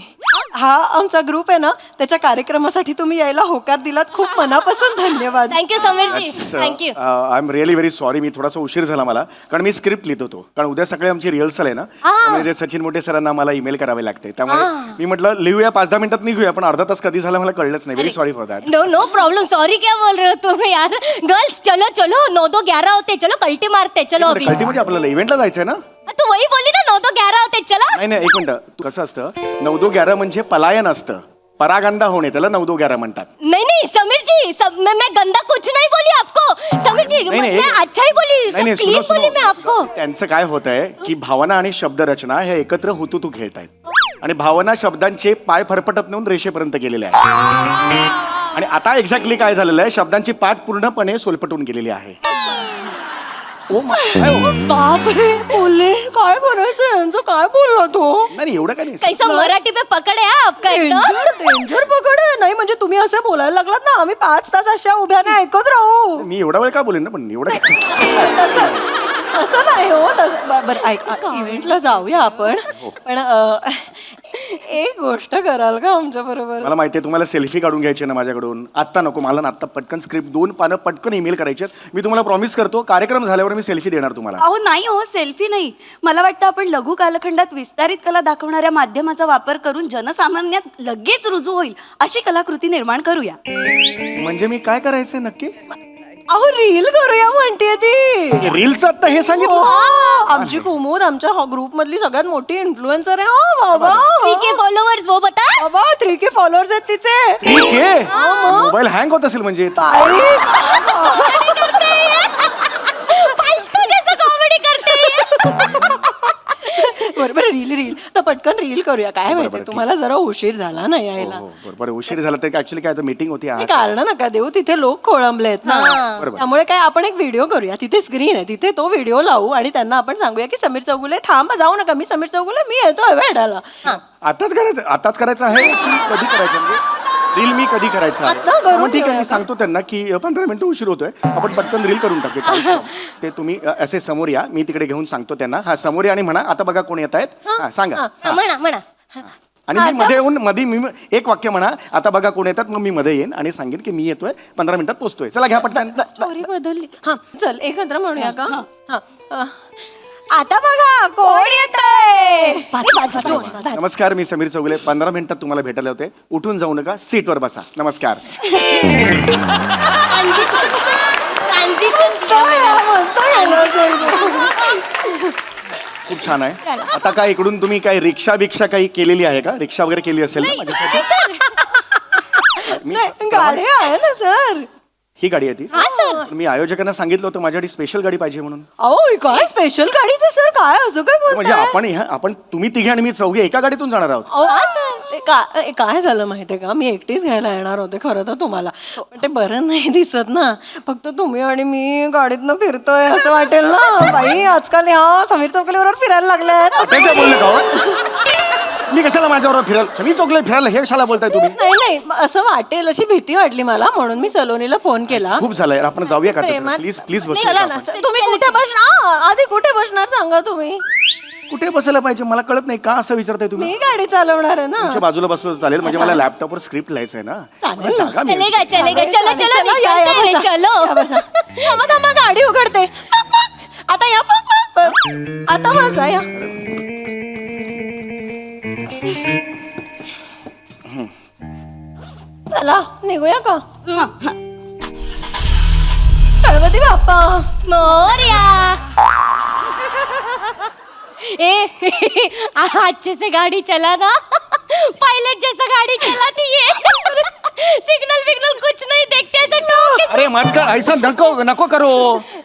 [SPEAKER 8] हा आमचा ग्रुप आहे ना त्याच्या कार्यक्रमासाठी तुम्ही यायला होकार दिलात खूप मनापासून धन्यवाद
[SPEAKER 7] thank you Sameer ji thank you
[SPEAKER 3] I am really very sorry मी थोडासा उशीर झाला मला कारण मी स्क्रिप्ट लिहित होतो कारण उद्या सकाळी आमची रिहर्सल आहे ना त्यामुळे ते सचिन मोठे सरांना मला ईमेल करावे लागते त्यामुळे मी म्हटलं लिहूया 5-10 मिनिटात निघूया पण अर्धा तास कधी झाला मला कळलंच नाही very sorry for that
[SPEAKER 7] no no problem sorry क्या बोल रहे हो तुम यार गर्ल्स चलो चलो 9-2-11 होते चलो कल्टी मारते चलो अभी
[SPEAKER 3] कल्टी म्हणजे आपल्याला इव्हेंटला जायचंय ना
[SPEAKER 7] तू वही बोली ना 9-2-11 होते चलो
[SPEAKER 3] नाही एक मिनिट कसं असतं 9-2-11 म्हणजे पलायन असतं परागंदा होणे त्याला 9-2-11 म्हणतात
[SPEAKER 7] नहीं समीर जी मैं गंदा कुछ नहीं बोली आपको समीर जी मैं अच्छा ही बोली क्लीन बोली मैं आपको
[SPEAKER 3] त्यांचं काय होत आहे की भावना आणि शब्दरचना हे एकत्र हुतुतू खेळतायत आणि भावना शब्दांचे पाय फरफटत नेऊन रेषेपर्यंत गेलेले आहे आणि आता एक्झॅक्टली काय झालेलं आहे शब्दांची पाठ पूर्णपणे सोलपटून गेलेली आहे ओ काय हो?
[SPEAKER 8] बापरे बोलले काय बोलायचं यांचं काय बोलला तो
[SPEAKER 3] नाही एवढं काय नाही
[SPEAKER 7] कैसा मराठी पे पकड़ है आपका एकदम
[SPEAKER 8] डेंजर पकड आहे नाही म्हणजे तुम्ही असं बोलायला लागलात ना आम्ही 5 तास अशा उभ्याने ऐकत राहू
[SPEAKER 3] मी एवढा वेळ का बोलेन ना पण एवढं काय?
[SPEAKER 8] असं नाही हो तसं बरं ऐक इव्हेंटला जाऊया आपण पण एक गोष्ट कराल का आमच्या बरोबर
[SPEAKER 3] मला माहिती आहे तुम्हाला सेल्फी काढून घ्यायची ना माझ्याकडून आत्ता नको मला ना आत्ता पटकन स्क्रिप्ट 2 पानं पटकन ईमेल करायचे मी तुम्हाला प्रॉमिस करतो कार्यक्रम झाल्यावर मी सेल्फी देणार तुम्हाला
[SPEAKER 8] अहो नाही हो सेल्फी नाही मला वाटतं आपण लघु कालखंडात विस्तारित कला दाखवणाऱ्या माध्यमाचा वापर करून जनसामान्यात लगेच रुजू होईल अशी कलाकृती निर्माण करूया
[SPEAKER 3] म्हणजे मी काय करायचंय नक्की
[SPEAKER 8] अहो रील करूया म्हणते ती
[SPEAKER 3] रीलचं आत्ता हे सांगितलं
[SPEAKER 8] आमची कुमुद आमच्या ग्रुप मधली सगळ्यात मोठी इन्फ्लुएन्सर आहे हो बाबा
[SPEAKER 7] 3K फॉलोअर्स वो बता
[SPEAKER 8] बाबा 3K फॉलोअर्स आहेत तिचे
[SPEAKER 3] ठीक आहे मोबाईल हँग होत असेल म्हणजे
[SPEAKER 7] फालतू जैसा कॉमेडी करते हैं
[SPEAKER 8] बरोबर रील तर पटकन रील करूया काय माहिती तुम्हाला जरा उशीर झाला ना यायला
[SPEAKER 3] हो, बरोबर उशीर झाला तर ऍक्च्युली काय मीटिंग होती आज.
[SPEAKER 8] कारण नका देऊ तिथे लोक खोळंबले आहेत ना
[SPEAKER 3] बरोबर.
[SPEAKER 8] त्यामुळे काय आपण एक व्हिडिओ करूया तिथे स्क्रीन आहे तिथे तो व्हिडिओ लावू आणि त्यांना आपण सांगूया की समीर चौगुले थांब जाऊ नका मी समीर चौगुले मी येतोय भेटायला
[SPEAKER 3] आताच करायचं आहे की कधी करायचं म्हणजे रील मी कधी करायचं
[SPEAKER 8] आता
[SPEAKER 3] आहे
[SPEAKER 8] करून
[SPEAKER 3] मग ठीक आहे
[SPEAKER 8] ठेवूया
[SPEAKER 3] मी सांगतो त्यांना की 15 मिनिटं उशीर होतोय आपण पटकन रील करून टाकू काहीच नाही. ते तुम्ही असे समोर या मी तिकडे घेऊन सांगतो त्यांना हा समोर या आणि म्हणा आता बघा कोण येत आहेत हा सांगा
[SPEAKER 7] म्हणा
[SPEAKER 3] आणि मी मध्ये येऊन मी एक वाक्य म्हणा आता बघा कोण येतात मग मी मध्ये येईन आणि सांगेन की मी येतोय 15 मिनिटात पोहोचतोय चला घ्या पटकन
[SPEAKER 8] स्टोरी बदलली हा चल एकत्र म्हणूया का हा आता बघा कोण येतंय
[SPEAKER 3] नमस्कार मी समीर चौगुले 15 मिनिटात तुम्हाला भेटायला होते उठून जाऊ नका सीटवर बसा नमस्कार खूप छान आहे आता काय इकडून तुम्ही काय रिक्षा बिक्षा काही केलेली आहे का रिक्षा वगैरे केली असेल ना माझ्यासाठी
[SPEAKER 8] गाडी आहे ना सर
[SPEAKER 3] ही गाडी आहे ती मी आयोजकांना सांगितलं होतं माझ्यासाठी स्पेशल गाडी पाहिजे म्हणून
[SPEAKER 8] अहो काय स्पेशल गाडीचं सर काय असं काय
[SPEAKER 3] म्हणजे आपण तुम्ही तिघे आणि मी चौघे एका गाडीतून जाणार आहोत
[SPEAKER 8] काय झालं माहितीये का मी एकटीच घ्यायला येणार होते खरं तर तुम्हाला पण ते बरं नाही दिसत ना फक्त तुम्ही आणि मी गाडीतनं फिरतोय असं वाटेल ना बाई आजकाल ह्या समीर चौकलीवर फिरायला लागल्यात
[SPEAKER 3] बोलले का मी कशाला माझ्याबरोबर फिरायला सगळी चौकले फिरायला हे कशाला बोलताय तुम्ही
[SPEAKER 8] नाही असं वाटेल अशी भीती वाटली मला म्हणून मी सलोनीला फोन केला.
[SPEAKER 3] खूप झालंय आपण जाऊया का
[SPEAKER 8] प्रेमात.
[SPEAKER 3] प्लीज प्लीज
[SPEAKER 8] चला ना,
[SPEAKER 3] बसूया
[SPEAKER 8] तुम्ही कुठे बसणार आधी कुठे बसणार सांगा तुम्ही.
[SPEAKER 3] कुठे बसायला पाहिजे मला कळत नाही का असं विचारताय तुम्ही
[SPEAKER 8] मी गाडी चालवणार आहे ना.
[SPEAKER 3] तुमच्या बाजूला बसलो तर चालेल म्हणजे मला लॅपटॉपवर स्क्रिप्ट लिहायचं आहे ना
[SPEAKER 8] चालेल
[SPEAKER 3] मला जागा मिळेल.
[SPEAKER 7] चलेगा चलेगा चलो चलो
[SPEAKER 8] या, या,
[SPEAKER 7] निकलते हैं,
[SPEAKER 8] बसा.
[SPEAKER 7] चलो
[SPEAKER 8] या, बसा. थांबा थांबा गाडी उघडते. पक, पक. आता या पक, पक, पक. आता बसा या. चला निघूया का. गणपती बाप्पा.
[SPEAKER 7] मोरया ए अच्छे से गाड़ी चलाना पायलट जैसा गाड़ी चलाती है सिग्नल विग्नल कुछ नहीं देखते ऐसे ठोक के-
[SPEAKER 3] अरे मत कर ऐसा नको नको करो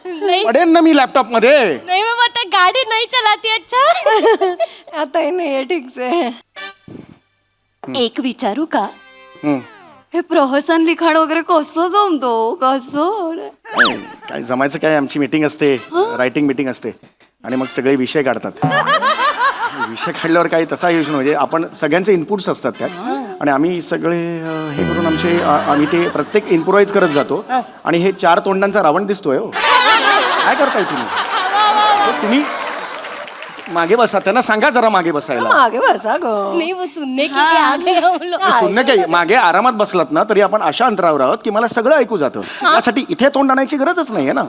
[SPEAKER 7] नहीं
[SPEAKER 3] पडेल ना मी लॅपटॉप मध्ये
[SPEAKER 7] नहीं मैं बता गाड़ी नहीं चलाती अच्छा
[SPEAKER 8] आता ही नाहीये ठीक से.
[SPEAKER 6] एक विचारू का
[SPEAKER 3] हम्म.
[SPEAKER 6] हे प्रहसन लिखाण वगैरे कसं जमतो कसं
[SPEAKER 3] काय जमायचं काय आमची मीटिंग असते रायटिंग मीटिंग असते आणि मग सगळे विषय काढतात विषय काढल्यावर काही तसा योजना म्हणजे आपण सगळ्यांचे इनपुट्स असतात त्यात आणि आम्ही सगळे हे करून आम्ही ते प्रत्येक इम्प्रोवाइज करत जातो आणि हे 4 तोंडांचा रावण दिसतोय हो काय करताय तुम्ही मागे बसा त्यांना सांगा जरा मागे बसायला
[SPEAKER 8] मागे बसा ग.
[SPEAKER 7] नहीं वो सुनने के लिए आ गए हम लोग
[SPEAKER 3] सुनणे काही मागे आरामात बसलात ना तरी आपण अशा अंतरावर आहोत की मला सगळं ऐकू जातं त्यासाठी इथे तोंड आणायची गरजच नाहीये ना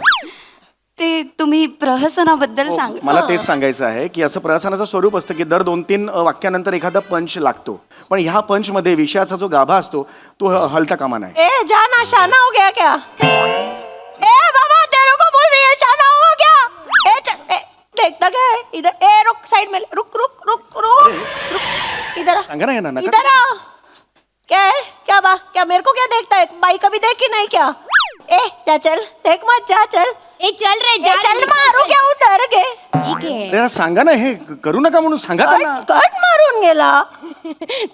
[SPEAKER 6] ते तुम्ही प्रहसनाबद्दल सांग
[SPEAKER 3] मला तेच सांगायचं आहे की असं प्रहसनाचं स्वरूप असतं की दर 2-3 वाक्यानंतर एखादा पंच लागतो पण ह्या पंच मध्ये विषयाचा जो गाभा असतो तो हलता कामा नाही
[SPEAKER 8] ए जाना शाना हो गया क्या. ए बाबा तेरे को बोल रही है शाना हो गया. देखता क्या है इधर. ए रुक साइड में रुक रुक रुक रुक रुक इधर आ.
[SPEAKER 3] सांगा ना यांना, नका.
[SPEAKER 8] इधर आ. क्या है क्या बा क्या मेरे को क्या देखता है बाई कभी देखी नहीं क्या. ए जा चल देख मत जा चल.
[SPEAKER 7] ए चल रे
[SPEAKER 8] ए, चल मारू क्या उतर गे.
[SPEAKER 7] ठीक है
[SPEAKER 3] अरे सांगा ना हे करू नका म्हणून सांगा त्यांना
[SPEAKER 8] कट मारून गेला.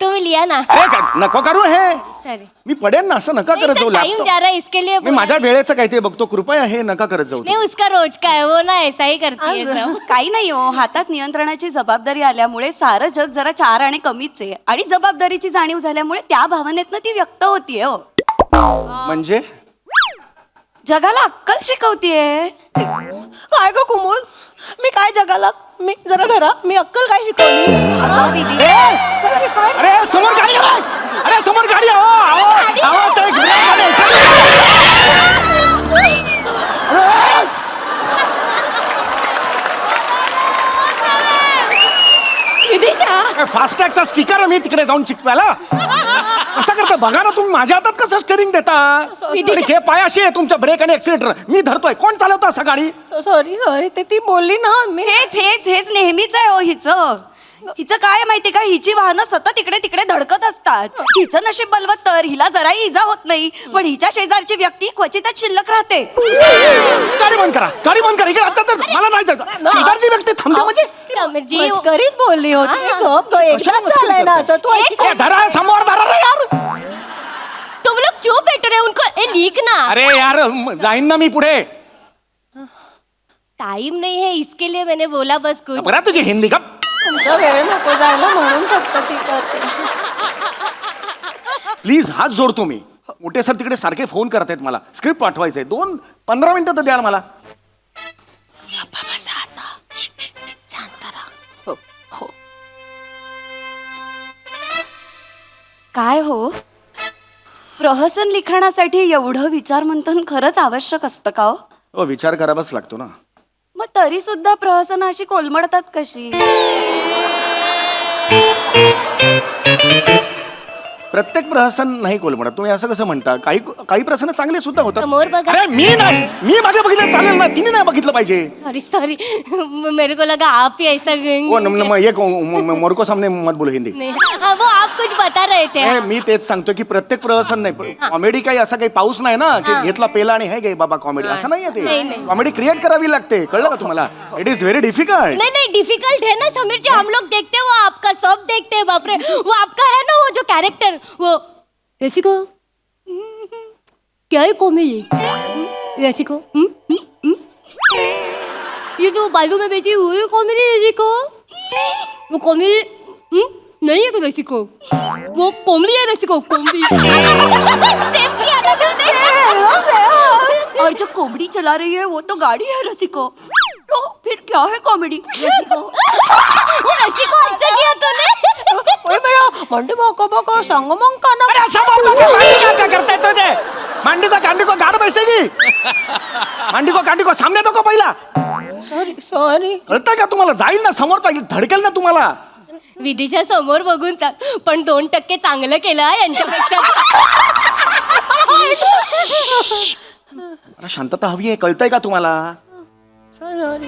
[SPEAKER 7] तुम लिया ना
[SPEAKER 3] अरे नको करू हे
[SPEAKER 7] सॉरी
[SPEAKER 3] मी पडेन ना असं नका करत जाऊ
[SPEAKER 7] टाइम जा रहा है इसके लिए
[SPEAKER 3] मी माझ्या वेळेचं काय ते बघतो कृपया हे नका करत जाऊ
[SPEAKER 7] नहीं उसका रोज का है वो ना ऐसा ही करती है सब
[SPEAKER 6] काही नाही हो हातात नियंत्रणाची जबाबदारी आल्यामुळे सारं जग जरा 4 आणि कमीच आहे आणि जबाबदारीची जाणीव झाल्यामुळे त्या भावनेतनं ती व्यक्त होतीये हो
[SPEAKER 3] म्हणजे
[SPEAKER 6] जगाला अक्कल शिकवतीये
[SPEAKER 8] काय ग कुमुद मी काय जगाला मी जरा धरा मी अक्कल काय शिकवली.
[SPEAKER 6] अगं विधी
[SPEAKER 8] अक्कल शिकवाय.
[SPEAKER 3] अरे समोर गाडी आहे! अरे समोर गाडी आहे! आहो, ते एक ब्रेक आहे.
[SPEAKER 7] विदिशा
[SPEAKER 3] फास्टॅगचा स्टिकर मी तिकडे जाऊन चिकवायला कसं करता बघा ना तुम्ही माझ्या हातात कसं स्टेरिंग देता आणि हे पायाशी आहे तुमच्या ब्रेक आणि एक्सिलेटर मी धरतोय कोण चालवतं असं गाडी
[SPEAKER 8] सॉरी सॉरी ते ती बोलली ना मी.
[SPEAKER 6] हेच नेहमीच आहे हो हिचं काय माहिती का हिची वाहनं सतत इकडे तिकडे धडकत असतात हिचं नशीब बलवत तर हिला जराही इजा होत नाही पण हिच्या शेजारची व्यक्ती क्वचितच शिल्लक राहते
[SPEAKER 3] गाडी बंद करा इकडे आता तर मला नाही जायचं शेजारची व्यक्ती थांबते म्हणजे
[SPEAKER 7] समीर जी
[SPEAKER 8] मस्करीत बोलली होती.
[SPEAKER 7] हा.
[SPEAKER 8] गप ग एकदाच झालंय ना असं तू अशी
[SPEAKER 3] ए, धरा समोर धरा रे यार
[SPEAKER 7] तुम लोग चुप बैठे रहे उनको ए लिख ना
[SPEAKER 3] अरे यार जाईन ना मी पुढे
[SPEAKER 7] टाइम नहीं है इसके लिए मैंने बोला बस कुछ
[SPEAKER 3] बरं तुझी हिंदी का
[SPEAKER 8] तुमचा वेळ नको जायला म्हणून फक्त ती करते.
[SPEAKER 3] प्लीज हात जोडतो मी मोठे सर तिकडे सारखे फोन करतायत मला स्क्रिप्ट पाठवायचंय 15 मिनिटं तर द्या ना मला
[SPEAKER 6] काय हो प्रहसन लिखाणासाठी एवढं विचारमंथन खरंच आवश्यक असतं का हो
[SPEAKER 3] विचार करावाच लागतो ना
[SPEAKER 6] मग तरी सुद्धा प्रहसनाशी कोलमडतात कशी
[SPEAKER 3] प्रत्येक प्रहसन नाही कोलमडत तुम्ही असं कसं म्हणता काही प्रहसन चांगले सुद्धा होतात
[SPEAKER 7] समोर बघा.
[SPEAKER 3] अरे मी मागे बघितलं चालेल ना तिने नाही बघितलं पाहिजे
[SPEAKER 7] सॉरी सॉरी मेरे को लगा आप ही ऐसा
[SPEAKER 3] मोर को सामने मत बोलो हिंदी
[SPEAKER 7] नहीं हाँ वो आप कुछ बता रहे थे
[SPEAKER 3] नाही, मी तेच सांगतो की प्रत्येक प्रहसन नाही कॉमेडी काही असा काही पाऊस नाही ना की घेतला पेला आणि हे गे बाबा कॉमेडी असं नाहीये ते
[SPEAKER 7] नाही, नाही.
[SPEAKER 3] कॉमेडी क्रिएट करावी लागते कळलं का तुम्हाला इट इज व्हेरी डिफिकल्ट
[SPEAKER 7] नहीं नहीं डिफिकल्ट है ना समीर जी हम लोग देखते हैं वो आपका सब देखते हैं बाप रे वो आपका है ना वो जो कैरेक्टर वो ऐसी को क्या है कॉमेडी ऐसी को ये जो बाजू में बैठी हुई कॉमेडी ऐसी को वो कॉमेडी नहीं है वैसी को, वो कोमली है वैसी को, कोमली। सेम किया था तुमने।
[SPEAKER 8] और जो कोमड़ी चला रही है वो तो गाड़ी है रसिको, तो फिर क्या है कॉमेडी?
[SPEAKER 7] वो वैसी को ऐसे किया तूने।
[SPEAKER 8] ओए मेरा मंडी बको संग मंग का ना।
[SPEAKER 3] अरे समोर बघा, मांडी क्या करताय तो ते मांडी को कांडी को गाड बैसेगी. मांडी को कांडी को सामने तो को पहिला.
[SPEAKER 8] सॉरी
[SPEAKER 3] कळतंय का तुम्हाला? जाईल ना समोरचा धडकेल ना तुम्हाला.
[SPEAKER 7] विदिशा समोर बघून चाल, पण 2% चांगलं केलं हा यांच्यापेक्षा.
[SPEAKER 3] अरे शांतता हवी आहे, कळतंय का तुम्हाला?
[SPEAKER 8] सॉरी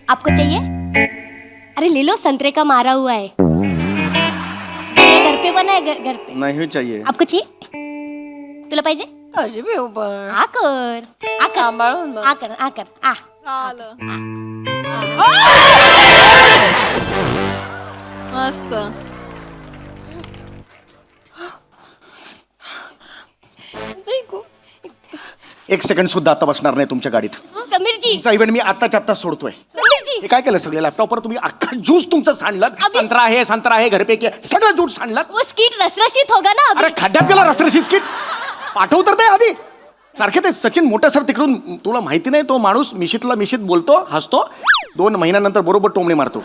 [SPEAKER 7] आपको चाहिए? अरे ले लो, संतरे का मारा हुआ है, ये घर पे बना है, घर पे.
[SPEAKER 3] नाही चाहिए.
[SPEAKER 7] आपको चाहिए? तुला पाहिजे?
[SPEAKER 8] कशी भी उभं
[SPEAKER 7] आकर
[SPEAKER 8] सांभाळून बघ.
[SPEAKER 7] आकर आकर आ.
[SPEAKER 1] झालं. मस्त.
[SPEAKER 3] एक सेकंड सुद्धा आता बसणार नाही तुमच्या गाडीत.
[SPEAKER 7] समीर जी,
[SPEAKER 3] तुमचा इव्हेंट मी आत्ताच्या आत्ता सोडतोय.
[SPEAKER 7] समीर जी,
[SPEAKER 3] हे काय केलं सगळे लॅपटॉपवर तुम्ही अख्खा ज्यूस तुमचं सांडलं.
[SPEAKER 7] अभि-
[SPEAKER 3] संत्रा आहे घरपैकी सगळं ज्यूस सांडलं.
[SPEAKER 7] वो स्किट रसरशीत होगा ना अभी.
[SPEAKER 3] अरे खड्ड्यात गेला रसरशी स्किट. पाठव तर ते आधी. सारखे ते सचिन मोठे सर तिकडून, तुला माहिती नाही तो माणूस मिशीतला मिशीत बोलतो, हसतो, 2 महिन्यानंतर बरोबर टोमणे मारतो.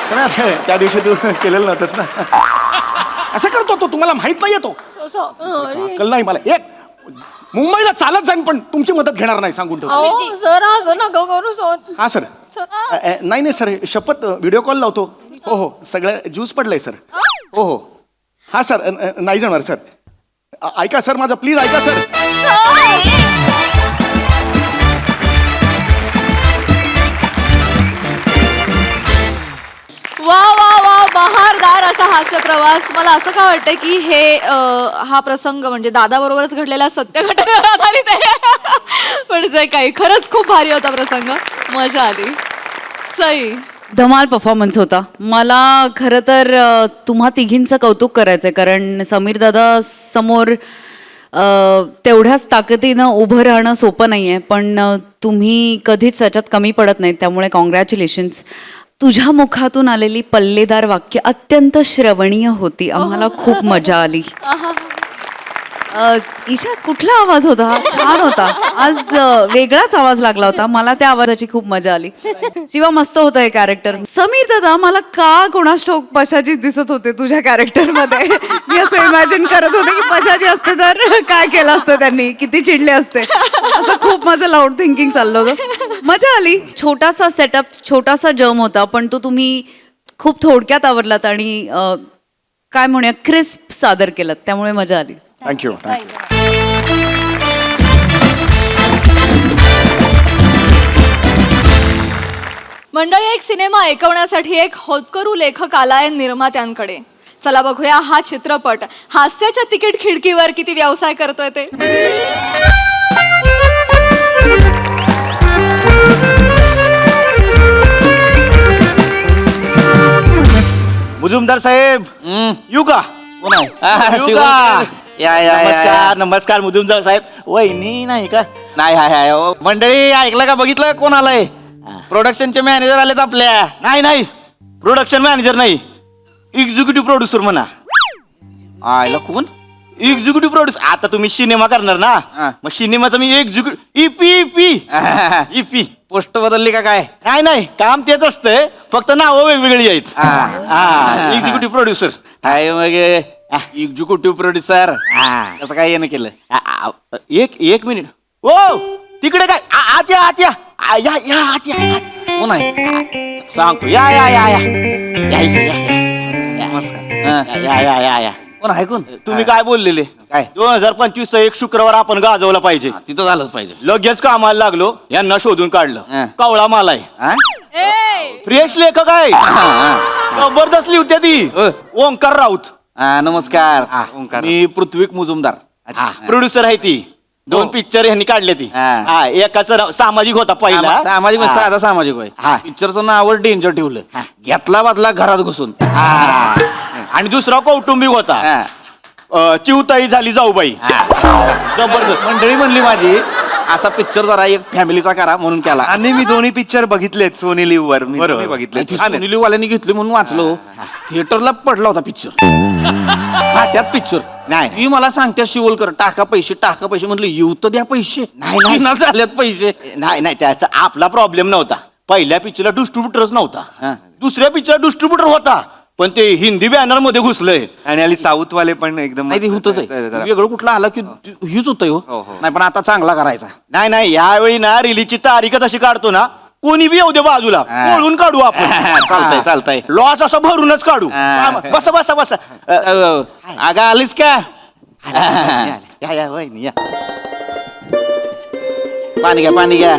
[SPEAKER 3] सगळ्यात त्या दिवशी तू केलेलं नव्हतंच ना. असं करतो तो, तुम्हाला माहित नाहीये तो. अक्कल नाही मला. एक मुंबईला चालत जाईन पण तुमची मदत घेणार नाही, सांगून ठेवतो.
[SPEAKER 8] सर असं नका करू सर.
[SPEAKER 3] हा सर. नाही सर, शपथ व्हिडिओ कॉल लावतो. हो हो, सगळं ज्यूस पडलंय सर. हो हो. हा सर, नाही जाणार सर. ऐका सर माझं, प्लीज ऐका सर.
[SPEAKER 1] वा वा वा, बहारदार असा हास्य प्रवास. मला असं का वाटतं की हा प्रसंग म्हणजे दादा बरोबरच घडलेला सत्य घटनेवर आधारित आहे. पण जे काही खरंच खूप भारी होता प्रसंग, मजा आली. सई.
[SPEAKER 6] धमाल परफॉर्मन्स होता. मला खरं तर तुम्हा तिघींचं कौतुक करायचं आहे, कारण समीर दादा समोर तेवढ्याच ताकदीनं उभं राहणं सोपं नाही आहे, पण तुम्ही कधीच त्याच्यात कमी पडत नाहीत, त्यामुळे कॉंग्रॅच्युलेशन्स. तुझ्या मुखातून आलेली पल्लेदार वाक्य अत्यंत श्रवणीय होती. आम्हाला खूप मजा आली. ईशा, कुठला आवाज होता हा? छान होता. आज वेगळाच आवाज लागला होता. मला त्या आवाजाची खूप मजा आली. शिवा, मस्त होतं हे कॅरेक्टर. समीर दादा, मला का कोणास ठाऊक पशाचीच दिसत होते तुझ्या कॅरेक्टरमध्ये. मी असं इमॅजिन करत होते की पशाची असते तर काय केलं असतं त्यांनी, किती चिडले असते. असं खूप माझं लाऊड थिंकिंग चाललं होतं. मजा आली. छोटासा सेटअप, छोटासा जम होता, पण तो तुम्ही खूप थोडक्यात आवरलात आणि काय म्हणूया क्रिस्प सादर केलात, त्यामुळे मजा आली.
[SPEAKER 3] थँक्यू.
[SPEAKER 1] मंडळी, एक सिनेमा ऐकवण्यासाठी एक होतकरू लेखक आलाय निर्मात्यांकडे. चला बघूया हा चित्रपट हास्याच्या तिकीट खिडकीवर किती व्यवसाय करतोय ते.
[SPEAKER 9] मुजुमदार साहेब, येऊ का?
[SPEAKER 3] कोण आहे?
[SPEAKER 9] येऊ का?
[SPEAKER 3] नमस्कार.
[SPEAKER 9] नमस्कार मुजुमदार साहेब. वहिनी नाही का? नाही हाय हाय. मंडळी, ऐकलं का, बघितलं कोण आलंय? प्रोडक्शनचे मॅनेजर आलेत आपल्या. नाही प्रोडक्शन मॅनेजर नाही, एक्झिक्युटिव्ह प्रोड्युसर म्हणा. आयला कोण? Executive producer. आता तुम्ही सिनेमा करणार ना, मग सिनेमाचं मी एक्झिक्युटिव्ह इपी पोस्ट बदलली का काय? नाही, काम तेच असतंय, फक्त नावं वेगवेगळी आहेत. एक्झिक्युटिव्ह प्रोड्युसर आहे. मग एक्झिक्युटिव्ह प्रोड्युसर कसं काय येणं केलं? एक मिनिट. ओ तिकडे काय? आत या आत कोण आहे? सांगतो. या नमस्कार. कोण आहे? कोण? तुम्ही काय बोललेले? काय 2025 एक शुक्रवार आपण गाजवला पाहिजे. तिथं झालंच पाहिजे. लगेच कामाला लागलो, यांना शोधून काढलं. कावळा माल आहे, फ्रेश लेखक आहे, जबरदस्त लिहित्या ती. ओंकार राऊत. नमस्कार. मी पृथ्वीक मुजुमदार, प्रोड्युसर आहे ती. 2 पिक्चर यांनी काढले ती हा, एकाचं नाव सामाजिक होता पहिला
[SPEAKER 10] सामाजिक म्हणजे साधा सामाजिक होय
[SPEAKER 9] हा.
[SPEAKER 10] पिक्चरचं नाव डेंजर ठेवलं घेतला बदला घरात घुसून
[SPEAKER 9] आणि दुसरा कौटुंबिक होता
[SPEAKER 10] हा.
[SPEAKER 9] चिवताई झाली जाऊबाई जबरदस्त
[SPEAKER 10] मंडळी म्हणली माझी असा पिक्चर जरा एक फॅमिलीचा करा म्हणून केला
[SPEAKER 11] आणि मी दोन्ही पिक्चर बघितलेत सोनी लिव्ह वर मी दोन्ही बघितले छान आहेत.
[SPEAKER 10] वाल्याने घेतली म्हणून वाचलो थिएटरला पडला होता पिक्चर फाट्यात पिक्चर
[SPEAKER 9] नाही.
[SPEAKER 10] ती मला सांगते शिवलकर टाका पैसे म्हटलं येऊ तर द्या पैसे
[SPEAKER 9] नाही.
[SPEAKER 10] ना झाल्यात पैसे
[SPEAKER 9] नाही त्याचा आपला प्रॉब्लेम नव्हता पहिल्या पिक्चरला डिस्ट्रीब्युटरच नव्हता
[SPEAKER 10] हा.
[SPEAKER 9] दुसऱ्या पिक्चर डिस्ट्रीब्युटर होता पण ते हिंदी बॅनर मध्ये घुसलंय
[SPEAKER 11] आणि आली साऊथ वाले पण एकदम
[SPEAKER 10] नाही ते होतच आहे
[SPEAKER 11] जरा-
[SPEAKER 10] वेगळं कुठलं आलं की हीच होतं
[SPEAKER 11] हो,
[SPEAKER 10] हो
[SPEAKER 11] हो.
[SPEAKER 10] नाही पण आता चांगला करायचा
[SPEAKER 9] नाही यावेळी ना रिलीजची तारीखच अशी काढतो ना कोणी बी येऊ दे बाजूला
[SPEAKER 10] हा.
[SPEAKER 9] पळून काढू आपण
[SPEAKER 10] चालतंय
[SPEAKER 9] लॉस असं भरूनच काढू
[SPEAKER 10] हा.
[SPEAKER 9] बसा
[SPEAKER 10] अगं आलीस का
[SPEAKER 9] या वहिनी, या.
[SPEAKER 10] पाणी घ्या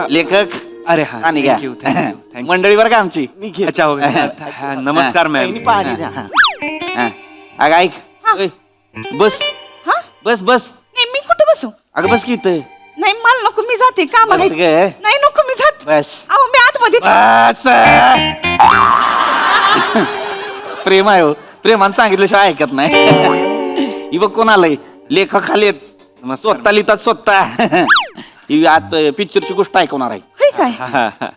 [SPEAKER 10] लेखक
[SPEAKER 11] अरे हा
[SPEAKER 10] पाणी घ्या
[SPEAKER 11] thank you, thank you, thank you.
[SPEAKER 10] मंडळीवर का आमची
[SPEAKER 11] अच्छा हो हा, नमस्कार मॅम
[SPEAKER 9] वहिनी, पाणी द्या.
[SPEAKER 10] हा. अगं ऐक ओय, बस बस
[SPEAKER 6] नाही मी कुठं बसू
[SPEAKER 10] अगं बस की इथं
[SPEAKER 6] नाही मला नको मी जाते काम
[SPEAKER 10] बस
[SPEAKER 6] आहे
[SPEAKER 10] ग.
[SPEAKER 6] नाही नको मी जात
[SPEAKER 10] बस
[SPEAKER 6] अहो मी आतमध्ये
[SPEAKER 10] बस प्रेम आहे हो प्रेमानं सांगितल्याशिवाय ऐकत नाही ही बघ कोण आलंय लेखक खाली आहेत. स्वतः लिहितात स्वतः ही आत पिक्चरची गोष्ट ऐकवणार आहे
[SPEAKER 6] होय काय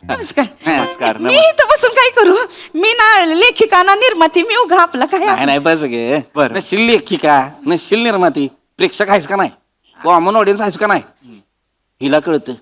[SPEAKER 6] नमस्कार
[SPEAKER 11] नमस्कार,
[SPEAKER 6] मी इथं बसून काय करू मी ना लेखिका ना निर्माती मी उगा आपला काय
[SPEAKER 10] नाही बस गे
[SPEAKER 11] बरं.
[SPEAKER 10] नशील लेखिका नशील निर्माती प्रेक्षक आहेस का नाही कॉमन ऑडियन्स आहेस का नाही हिला कळतं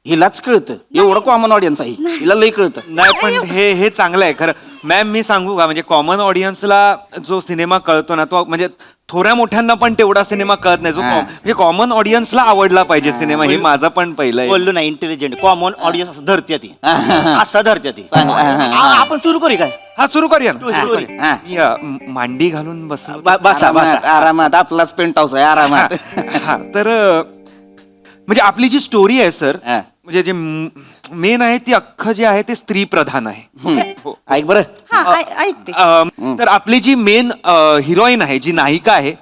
[SPEAKER 10] हिलाच कळतं एवढं कॉमन ऑडियन्स आहे हिला लई कळतं
[SPEAKER 11] नाही पण हे चांगलं आहे खरं मॅम मी सांगू का म्हणजे कॉमन ऑडियन्सला जो सिनेमा कळतो ना तो म्हणजे थोड्या मोठ्यांना पण तेवढा सिनेमा कळत नाही जो म्हणजे कॉमन ऑडियन्सला आवडला पाहिजे सिनेमा हे माझं पण पहिलं आहे.
[SPEAKER 9] बोललो ना इंटेलिजंट कॉमन ऑडियन्स असं धरते ती असं धरते ती आपण सुरू करू काय
[SPEAKER 11] हा सुरू करूया ना
[SPEAKER 9] सुरू
[SPEAKER 11] सुरू
[SPEAKER 9] करूया.
[SPEAKER 11] करूया. मी, मांडी घालून बसलो
[SPEAKER 9] बसा
[SPEAKER 10] आरामात आपलाच पेंट हाऊस आहे आरामात
[SPEAKER 11] हा तर म्हणजे आपली जी स्टोरी आहे सर
[SPEAKER 10] हा.
[SPEAKER 11] म्हणजे जे मेन आहे ती अख्खं जे आहे ते स्त्री प्रधान आहे हो.
[SPEAKER 10] ऐक बरं
[SPEAKER 6] हा ऐकते
[SPEAKER 11] तर आपली जी मेन हिरोईन आहे जी नायिका आहे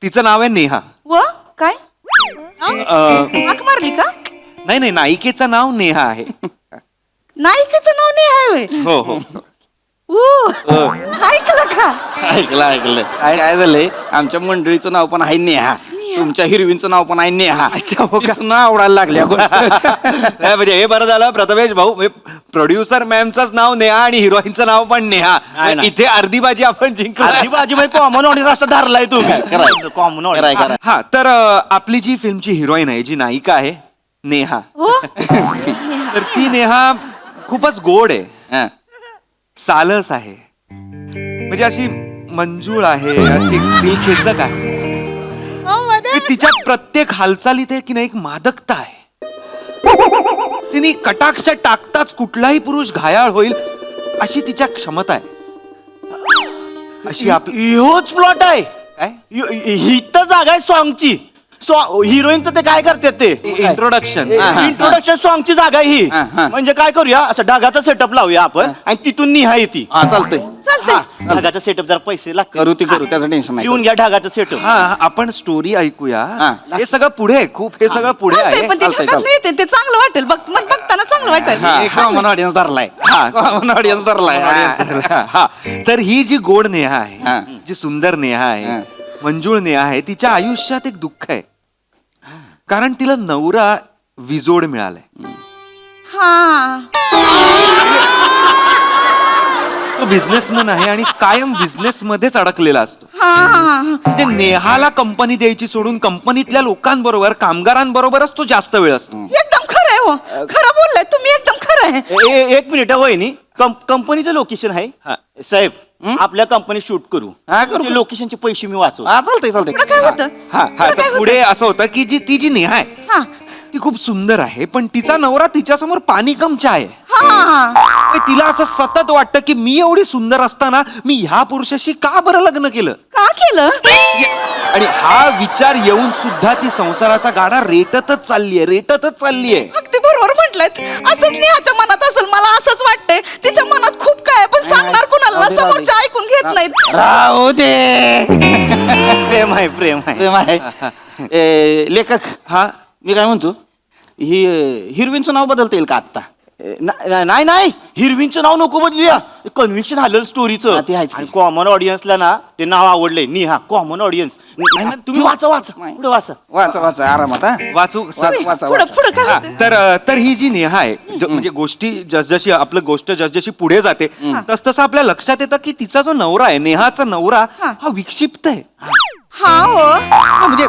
[SPEAKER 11] तिचं नाव आहे नेहा
[SPEAKER 6] व काय हाक मारली का
[SPEAKER 11] नाही नायिकेचं नाव नेहा आहे
[SPEAKER 6] नायिकेचं नाव नाही आहे होय
[SPEAKER 11] हो हो
[SPEAKER 6] ऐकलं का
[SPEAKER 10] ऐकलं काय झालंय आमच्या मंडळीचं नाव पण आहे नेहा तुमच्या हिरवींचं नाव पण आहे नेहा
[SPEAKER 11] अच्छा, हो का?
[SPEAKER 10] नाव आवडायला लागल्या
[SPEAKER 11] नाही, म्हणजे हे बरं झालं प्रथमेश भाऊ प्रोड्युसर मॅमचंच नाव नेहा आणि हिरोईनचं नाव पण नेहा
[SPEAKER 9] नाही.
[SPEAKER 11] इथे अर्धी बाजी आपण जिंकली
[SPEAKER 9] आधी बाजू कॉमन ऑडियन्स असं धरलाय तुम्ही कॉमन ऑडियन्स
[SPEAKER 11] हा तर आपली जी फिल्मची हिरोईन आहे जी नायिका आहे नेहा
[SPEAKER 6] हो
[SPEAKER 11] तर ती नेहा खूपच गोड आहे सालस आहे म्हणजे अशी मंजूळ आहे अशी दिलखेचक आहे की तिच्या प्रत्येक हालचालीत आहे की नाही एक मादकता आहे तिने कटाक्ष टाकताच कुठलाही पुरुष घायाळ होईल अशी तिच्या क्षमता आहे अशी आपली
[SPEAKER 9] ह्योच प्लॉट आहे
[SPEAKER 11] काय
[SPEAKER 9] ही तर जागा आहे सॉंगची हिरोईनचं ते काय करतात ते
[SPEAKER 11] इंट्रोडक्शन
[SPEAKER 9] इंट्रोडक्शन सॉंगची जागा आहे ही
[SPEAKER 10] हा.
[SPEAKER 9] म्हणजे काय करूया असं ढगाचा सेटअप लावूया आपण आणि तिथून निहा येते
[SPEAKER 10] हा चालतंय
[SPEAKER 6] चालतंय
[SPEAKER 9] ढगाचा सेटअप जरा पैसे लागतात
[SPEAKER 10] करू ती करू त्याचं टेन्शन नाही
[SPEAKER 9] लिहून घ्या ढगाचा सेटअप
[SPEAKER 11] हा आपण स्टोरी ऐकूया
[SPEAKER 10] हा.
[SPEAKER 11] हे सगळं पुढे आहे खूप हे सगळं पुढे
[SPEAKER 6] चालतंय
[SPEAKER 11] आहे
[SPEAKER 6] पण ते
[SPEAKER 10] चालतंय,
[SPEAKER 6] ढगात नाही येते ते चांगलं वाटेल बघ मग बघताना चांगलं वाटेल
[SPEAKER 10] कॉमन ऑडियन्स धरलाय
[SPEAKER 11] हा.
[SPEAKER 10] कॉमन ऑडियन्स धरलाय
[SPEAKER 11] हा तर ही जी गोड नेहा
[SPEAKER 10] हा.
[SPEAKER 11] आहे जी सुंदर नेहा
[SPEAKER 10] हा.
[SPEAKER 11] आहे मंजूळ नेहा आहे तिच्या आयुष्यात एक दुःख आहे कारण तिला नवरा विजोड मिळालाय
[SPEAKER 6] हा
[SPEAKER 11] तो बिझनेसमॅन आहे आणि कायम बिझनेस मध्येच अडकलेला असतो
[SPEAKER 6] हा
[SPEAKER 11] म्हणजे नेहाला कंपनी द्यायची सोडून कंपनीतल्या लोकांबरोबर कामगारांबरोबरच तो जास्त वेळ असतो
[SPEAKER 6] एकदम खरं आहे हो खरं बोललाय तुम्ही एकदम खरं आहे
[SPEAKER 9] एक मिनिट वहिनी कंपनीचं लोकेशन आहे साहेब आपल्या कंपनी शूट करू
[SPEAKER 10] हा, करू.
[SPEAKER 9] लोकेशनचे पैसे मी वाचू
[SPEAKER 10] हा चालतंय
[SPEAKER 6] पुढं काय होतं
[SPEAKER 11] हा
[SPEAKER 6] पुढं काय
[SPEAKER 11] तर पुढे असं होतं की ती जी नेहा आहे
[SPEAKER 6] हा
[SPEAKER 11] ती खूप सुंदर आहे पण तिचा नवरा तिच्यासमोर पाणी कम चाय आहे. तिला असं सतत वाटतं की मी एवढी सुंदर असताना मी ह्या पुरुषाशी का बरं लग्न केलं.
[SPEAKER 8] का केलं?
[SPEAKER 11] आणि हा विचार येऊन सुद्धा ती संसाराचा गाडा रेटतच चाललीये.
[SPEAKER 8] अगदी बरोबर म्हटलंय. असंच नेहाच्या मनात असेल, मला असंच वाटतंय. तिच्या मनात खूप काय आहे, पण सांगणार कुणाला ना, समोरचे ऐकून घेत नाहीत.
[SPEAKER 10] राहू दे. प्रेम आहे. लेखक,
[SPEAKER 11] हा
[SPEAKER 10] मी काय म्हणतो, ही हिरवींचं नाव बदलता येईल का आत्ता?
[SPEAKER 3] नाही हिरवींचं नाव नको बदलूया. कन्व्हिन्शन आलं स्टोरीचं
[SPEAKER 10] हा, ते आहेच की.
[SPEAKER 3] आणि कॉमन ऑडियन्सला ना ते नाव आवडलंय. निहा कॉमन ऑडियन्स. तुम्ही वाचा पुढे वाचा.
[SPEAKER 10] वाचा आरामात हा.
[SPEAKER 11] वाचू
[SPEAKER 8] पुढं काय होतं?
[SPEAKER 11] तर ही जी नेहा आहे म्हणजे गोष्टी जसजशी आपलं गोष्ट जसजशी पुढे जाते तसतसं आपल्या लक्षात येतं की तिचा जो नवरा आहे, नेहाचा नवरा हा विक्षिप्त आहे.
[SPEAKER 8] हा हो.
[SPEAKER 11] हा, म्हणजे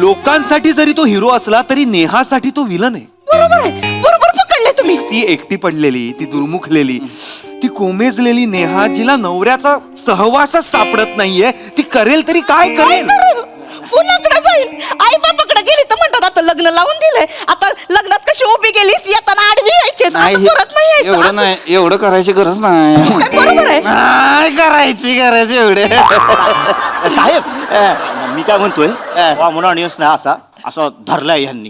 [SPEAKER 11] लोकांसाठी जरी तो हिरो असला तरी नेहासाठी तो विलन आहे.
[SPEAKER 8] बरोबर आहे, बरोबर पकडले तुम्ही.
[SPEAKER 11] ती एकटी पडलेली, ती दुर्मुखलेली, ती कोमेजलेली नेहा जिला नवऱ्याचा सहवासच सापडत नाहीये, ती करेल तरी काय करेल.
[SPEAKER 8] कुणाकडे जाईल? आई बापाकडे गेली तर म्हणतात आता लग्न लावून दिलंय, आता लग्नात कशी उभी गेलीस, येताना आडवी यायचीस, आता परत नाही यायचं.
[SPEAKER 10] एवढं
[SPEAKER 8] असं-
[SPEAKER 10] नाही, एवढं करायची गरज नाही.
[SPEAKER 8] काय बरोबर आहे.
[SPEAKER 10] नाही करायची गरज एवढे.
[SPEAKER 3] साहेब मी काय म्हणतोय, कॉमन ऑडियन्स ना असा धरलाय ह्यांनी.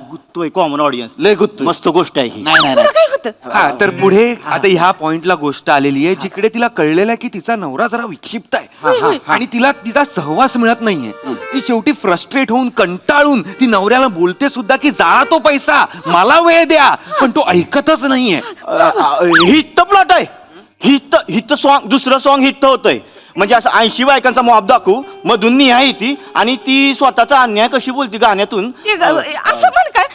[SPEAKER 3] गुत्तोय कॉमन ऑडियन्स.
[SPEAKER 10] लय गुत्तोय.
[SPEAKER 3] मस्त गोष्ट आहे ही.
[SPEAKER 10] नाही
[SPEAKER 8] पुढं काय होतं?
[SPEAKER 11] हा तर पुढे आता ह्या पॉइंटला गोष्ट आलेली आहे जिकडे तिला कळलेलं आहे की तिचा नवरा जरा विक्षिप्त आहे आणि तिला तिचा सहवास मिळत नाहीये. ती शेवटी फ्रस्ट्रेट होऊन कंटाळून ती नवऱ्याला बोलते सुद्धा की जाळा तो पैसा, मला वेळ द्या, पण तो ऐकतच नाहीये.
[SPEAKER 3] हिट प्लॉट आहे. हिट सॉन्ग, दुसरं सॉन्ग हिट होतंय. म्हणजे असं 80 बायकांचा मॉब दाखवू, मधून निहा येते आणि ती स्वतःचा अन्याय कशी बोलते गाण्यातून.
[SPEAKER 8] असं म्हण काय,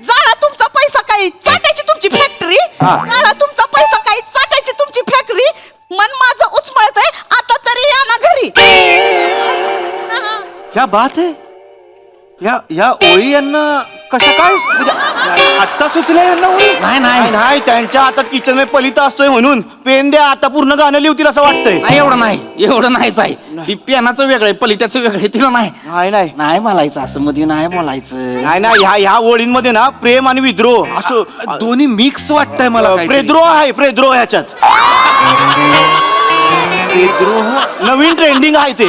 [SPEAKER 8] जाळा तुमचा पैसा काही चाटायची तुमची फॅक्टरी, जाळा तुमचा पैसा काही चाटायची तुमची फॅक्टरी, मन माझं उचमळत आहे, आता तरी या ना घरी.
[SPEAKER 11] क्या बात आहे. या ओळी यांना कशा काय म्हणजे आत्ता सुचल्या यांना ओळी.
[SPEAKER 3] नाही त्यांच्या हातात किचन मध्ये पलिता असतोय म्हणून पेन द्या, आता पूर्ण गाणं लिहतील असं वाटतंय.
[SPEAKER 10] नाही एवढं नाहीच आहे. ती पेनाचं वेगळं आहे, पलित्याचं वेगळं आहे. तिला नाही बोलायचं असं मध्ये नाही बोलायचं.
[SPEAKER 3] नाही ह्या ओळींमध्ये ना प्रेम आणि विद्रोह असं
[SPEAKER 11] दोन्ही मिक्स वाटतंय मला.
[SPEAKER 3] प्रेद्रोह ह्याच्यात. नवीन ट्रेंडिंग आहे ते.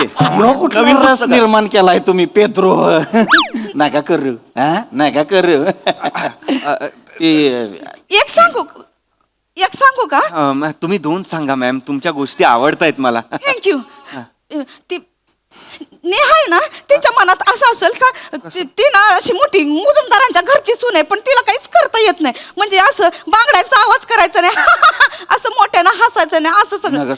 [SPEAKER 10] नवीन रस निर्माण केलाय तुम्ही पेद्रो. नका करू. ते
[SPEAKER 8] एक सांगू का?
[SPEAKER 11] तुम्ही दोन सांगा मॅम, तुमच्या गोष्टी आवडतायत मला.
[SPEAKER 8] थँक्यू. ती नेहा आहे ना, तिच्या मनात असं असेल का ती ना अशी मोठी मुजुमदारांच्या घरची सून आहे, पण तिला काहीच करता येत नाही. म्हणजे असं बांगड्यांचा आवाज करायचा नाही, असं मोठ्यानं हसायचं नाही, असं सगळं.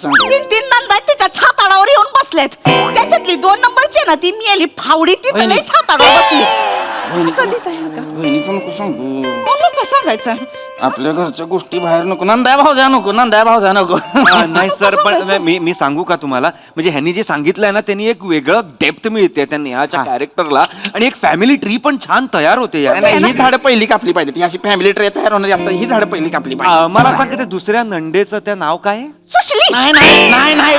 [SPEAKER 8] 3 नंदा तिच्या छाताडावर येऊन बसल्यात. त्याच्यातली 2 नंबरची आहे ना, ती मेली फावडी, ती लई छाताडावर बसली. असं लिहिता येईल का?
[SPEAKER 10] बहिणीचं नको सांगू.
[SPEAKER 8] नको सांगायचं.
[SPEAKER 10] आपल्या घरच्या गोष्टी बाहेर नको. नंदा भावजा नको.
[SPEAKER 11] नाही सर, पण मी सांगू का तुम्हाला, म्हणजे ह्यांनी जे सांगितलंय ना त्यांनी एक वेगळं डेप्थ मिळते त्या नेहाच्या कॅरेक्टरला आणि एक फॅमिली ट्री पण छान तयार होते.
[SPEAKER 10] ही झाडं पहिली कापली पाहिजे. अशी फॅमिली ट्रे तयार होणार असतात, ही झाडं पहिली कापली पाहिजे.
[SPEAKER 11] मला सांग, ते दुसऱ्या नंडेचं त्या नाव काय आहे?
[SPEAKER 8] सुशली.
[SPEAKER 10] नाही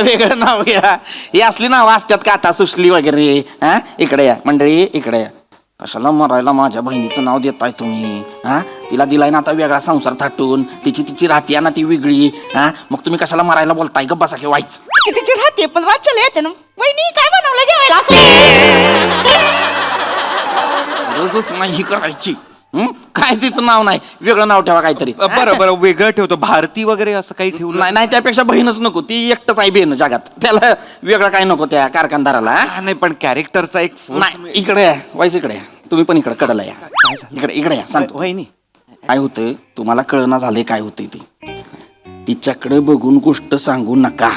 [SPEAKER 10] वेगळं नाव घ्या. ही असली नावं असतात का आता, सुशली वगैरे. हा, इकडे या मंडळी, इकडे या. कशाला मरायला माझ्या बहिणीचं नाव देताय तुम्ही? हा, तिला दिलाय ना आता वेगळा संसार थाटून, तिची राहते ना ती वेगळी. हा, मग तुम्ही कशाला मरायला बोलताय? गप्प बसा की व्हायच.
[SPEAKER 8] तिची राहते पण राज्याला येते ना. वहिनी काय बनवलं जेवायला?
[SPEAKER 10] रोजच नाही करायची. काय तिचं नाव नाही, वेगळं नाव ठेवा काहीतरी.
[SPEAKER 11] बरं वेगळं ठेवतो. भारती वगैरे असं काही ठेवलं
[SPEAKER 10] नाही, त्यापेक्षा बहीणच नको. ती एकटच आहे बहीण जगात. त्याला वेगळं काय नको त्या कारखानदाराला.
[SPEAKER 11] नाही, पण कॅरेक्टरचा एक
[SPEAKER 10] नाही, इकडे या वाईस, इकडे या. तुम्ही पण इकडे कडला या. इकडे या, सांगतो.
[SPEAKER 3] वहिनी
[SPEAKER 10] काय होतं तुम्हाला कळना झालंय काय होतंय ते. तिच्याकडे बघून गोष्ट सांगू नका.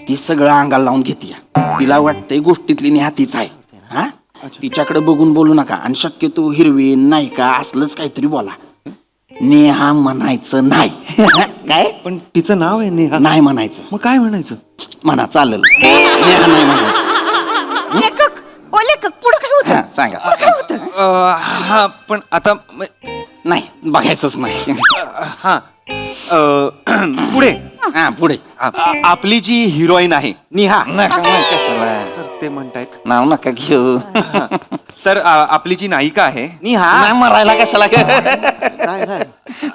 [SPEAKER 10] ती सगळं अंगाला लावून घेते. तिला वाटतंय गोष्टीतली नेहा तीच आहे. हा, तिच्याकडे बघून बोलू नका आणि शक्यतो हिरवीन नाही का असलंच काहीतरी बोला. नेहा म्हणायचं नाही. काय?
[SPEAKER 11] पण तिचं नाव आहे नेहा.
[SPEAKER 10] नाही म्हणायचं.
[SPEAKER 11] मग काय म्हणायचं?
[SPEAKER 10] म्हणा चालेल. नेहा नाही म्हणायचं.
[SPEAKER 8] लेखक पुढं काय होतं?
[SPEAKER 10] हा, सांगा.
[SPEAKER 8] काय होतं?
[SPEAKER 11] हा, पण आता
[SPEAKER 10] नाही बघायचंच नाही.
[SPEAKER 11] हा पुढे
[SPEAKER 10] पुढे
[SPEAKER 11] आपली जी हिरोईन आहे
[SPEAKER 10] निहा. कशाला
[SPEAKER 11] सर ते म्हणतायत
[SPEAKER 10] नाव नका घेऊ.
[SPEAKER 11] तर आपली जी नायिका आहे
[SPEAKER 10] नाही मरायला कशाला नाही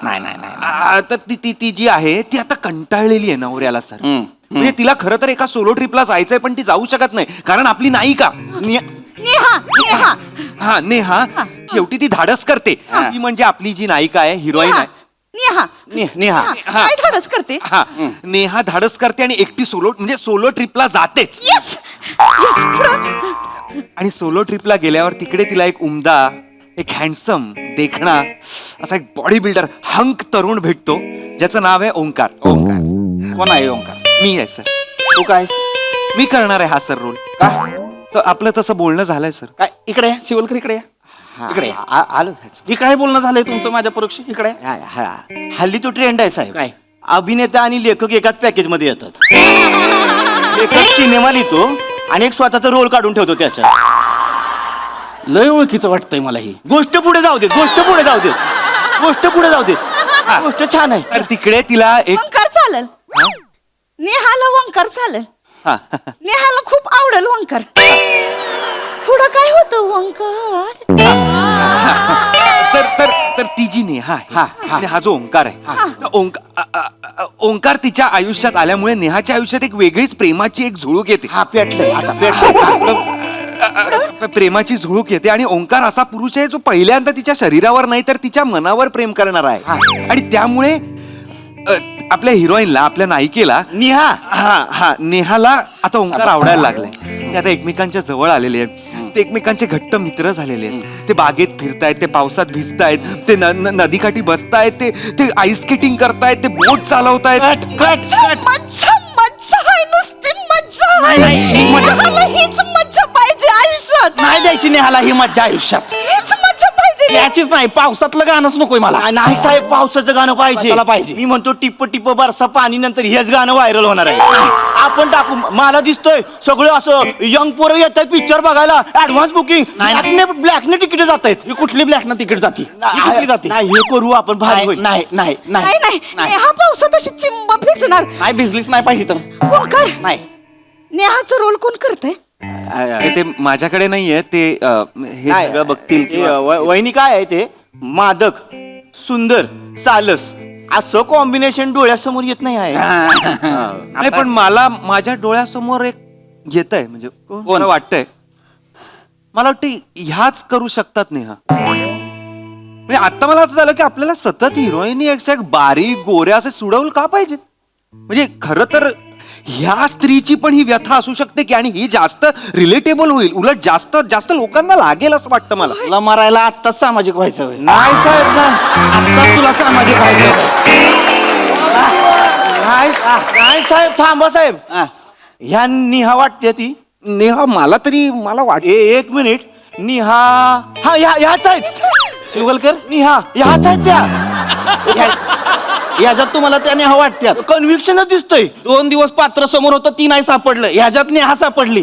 [SPEAKER 10] नाही नाही
[SPEAKER 11] तर ती जी आहे ती आता कंटाळलेली आहे नवऱ्याला सर. म्हणजे तिला खरं तर एका सोलो ट्रिपला जायचंय पण ती जाऊ शकत नाही कारण आपली नायिका
[SPEAKER 8] नेहा
[SPEAKER 11] हा नेहा शेवटी ती धाडस करते. ती म्हणजे आपली जी नायिका आहे हिरोईन आहे
[SPEAKER 10] नेहा
[SPEAKER 11] हा.
[SPEAKER 8] काय धाडस करते?
[SPEAKER 11] हा नेहा धाडस करते आणि एकटी सोलो ट्रिपला जातेच.
[SPEAKER 8] येस येस पुढं.
[SPEAKER 11] आणि सोलो ट्रिपला गेल्यावर तिकडे तिला एक उमदा, एक हँडसम, देखणा असा एक बॉडी बिल्डर हंक तरुण भेटतो ज्याचं नाव आहे ओंकार.
[SPEAKER 10] कोण आहे ओंकार?
[SPEAKER 11] मी आहे सर.
[SPEAKER 10] तू कायस?
[SPEAKER 11] मी करणार आहे हा सर रोल.
[SPEAKER 10] का?
[SPEAKER 11] तर आपलं तसं बोलणं झालंय सर.
[SPEAKER 10] काय इकडे या, शिवलकर इकडे या. इकडे या. आलो. ही काय बोलणं झालंय तुमचं माझ्या परोक्ष? इकडे या.
[SPEAKER 9] हल्ली तो ट्रेंड आहे साहेब.
[SPEAKER 10] काय?
[SPEAKER 9] अभिनेता आणि लेखक एकाच पॅकेज मध्ये येतात. लेखक सिनेमा लिहितो आणि एक स्वतःचा रोल काढून ठेवतो त्याच्या. लय ओळखीचं वाटतंय मला ही गोष्ट. पुढे जाऊ देत. गोष्ट छान आहे.
[SPEAKER 11] तर तिकडे तिला एक
[SPEAKER 8] वंकार चालेल. नेहाला वंकार चालेल.
[SPEAKER 11] हा.
[SPEAKER 8] नेहाला खूप आवडेल वंकार. पुढं काय होतं वंकार?
[SPEAKER 11] तर तर तर ती जी नेहा आहे आणि हा जो ओंकार आहे तर ओंकार तिच्या आयुष्यात आल्यामुळे नेहाच्या आयुष्यात एक वेगळीच प्रेमाची एक झुळूक येते.
[SPEAKER 10] हा पेटलंय आता पेटलंय.
[SPEAKER 11] प्रेमाची झुळूक येते आणि ओंकार असा पुरुष आहे जो पहिल्यांदा तिच्या शरीरावर नाही तर तिच्या मनावर प्रेम करणार आहे. आणि त्यामुळे आपल्या हिरोईनला, आपल्या नायिकेला नेहाला आता ओंकार आवडायला लागलाय. ते आता एकमेकांच्या जवळ आलेले आहेत. ते एकमेकांचे घट्ट मित्र झालेले आहेत. ते बागेत फिरतायत, ते पावसात भिजतायत, ते नदीकाठी बसतायत, ते आईस स्केटिंग करतायत, ते बोट चालवतायत.
[SPEAKER 8] मज्जा आहे, नुसती मज्जा आहे. नेहाला हीच मज्जा पाहिजे आयुष्यात.
[SPEAKER 10] नाही द्यायची नेहाला ही मज्जा आयुष्यात.
[SPEAKER 8] हीच मज्जा पाहिजे.
[SPEAKER 10] याचीच नाही, पावसातलं गाणंच नकोय मला.
[SPEAKER 9] नाही साहेब, पावसाचं गाणं
[SPEAKER 10] कशाला पाहिजे?
[SPEAKER 9] मी म्हणतो टिप्प टिप्प बरसा पाणी, नंतर हेच गाणं व्हायरल होणार आहे. आपण टाकू. मला दिसतोय सगळं असं यंग पोरं येत आहेत पिक्चर बघायला. Advance booking. ब्लॅकने तिकीट जात आहेत.
[SPEAKER 10] ही कुठली ब्लॅकनं तिकीट जाती? ही कुठली जाती?
[SPEAKER 9] नाही हे करू आपण. भारी होईल.
[SPEAKER 10] नाही नाही
[SPEAKER 8] नाही नाही नेहा पावसात अशी चिंब भिजणार.
[SPEAKER 10] नाही भिजलीच नाही पाहिजे तर
[SPEAKER 8] वंकार
[SPEAKER 10] नाही.
[SPEAKER 8] नेहाचा रोल कोण करतंय?
[SPEAKER 11] ते माझ्याकडे नाहीये. ते हे सगळं बघतील किंवा
[SPEAKER 9] वहिनी काय आहे ते मादक सुंदर सालस असं कॉम्बिनेशन डोळ्यासमोर येत नाही आहे.
[SPEAKER 11] नाही पण मला माझ्या डोळ्यासमोर एक येत आहे. म्हणजे मला वाटतंय, मला वाटतं ह्याच करू शकतात नेहा. म्हणजे आता मला असं झालं की आपल्याला सतत हिरोईन एक बारीक गोऱ्या असे सुडवल का पाहिजेत. म्हणजे खरं तर ह्या स्त्रीची पण ही व्यथा असू शकते की, आणि ही जास्त रिलेटेबल होईल, उलट जास्त जास्त लोकांना लागेल असं वाटतं मला.
[SPEAKER 10] तुला मरायला आत्ताच सामाजिक व्हायचं होय.
[SPEAKER 9] नाही साहेब नाही.
[SPEAKER 10] आत्ताच तुला सामाजिक व्हायचं
[SPEAKER 9] नाही साहेब, थांबा साहेब. ह्या निहा वाटते ती.
[SPEAKER 11] नेहा मला वाटते.
[SPEAKER 9] एक मिनिट. निहा हा ह्याच आहेत.
[SPEAKER 10] शिवलकर
[SPEAKER 9] निहा ह्याच आहेत त्या.
[SPEAKER 10] ह्याच्यात तुम्हाला त्या नेहा वाटत्यात.
[SPEAKER 9] कन्व्हिक्शनच दिसतंय.
[SPEAKER 10] 2 दिवस पात्र समोर होतं, ती नाही सापडलं. ह्याच्यात नेहा सापडली.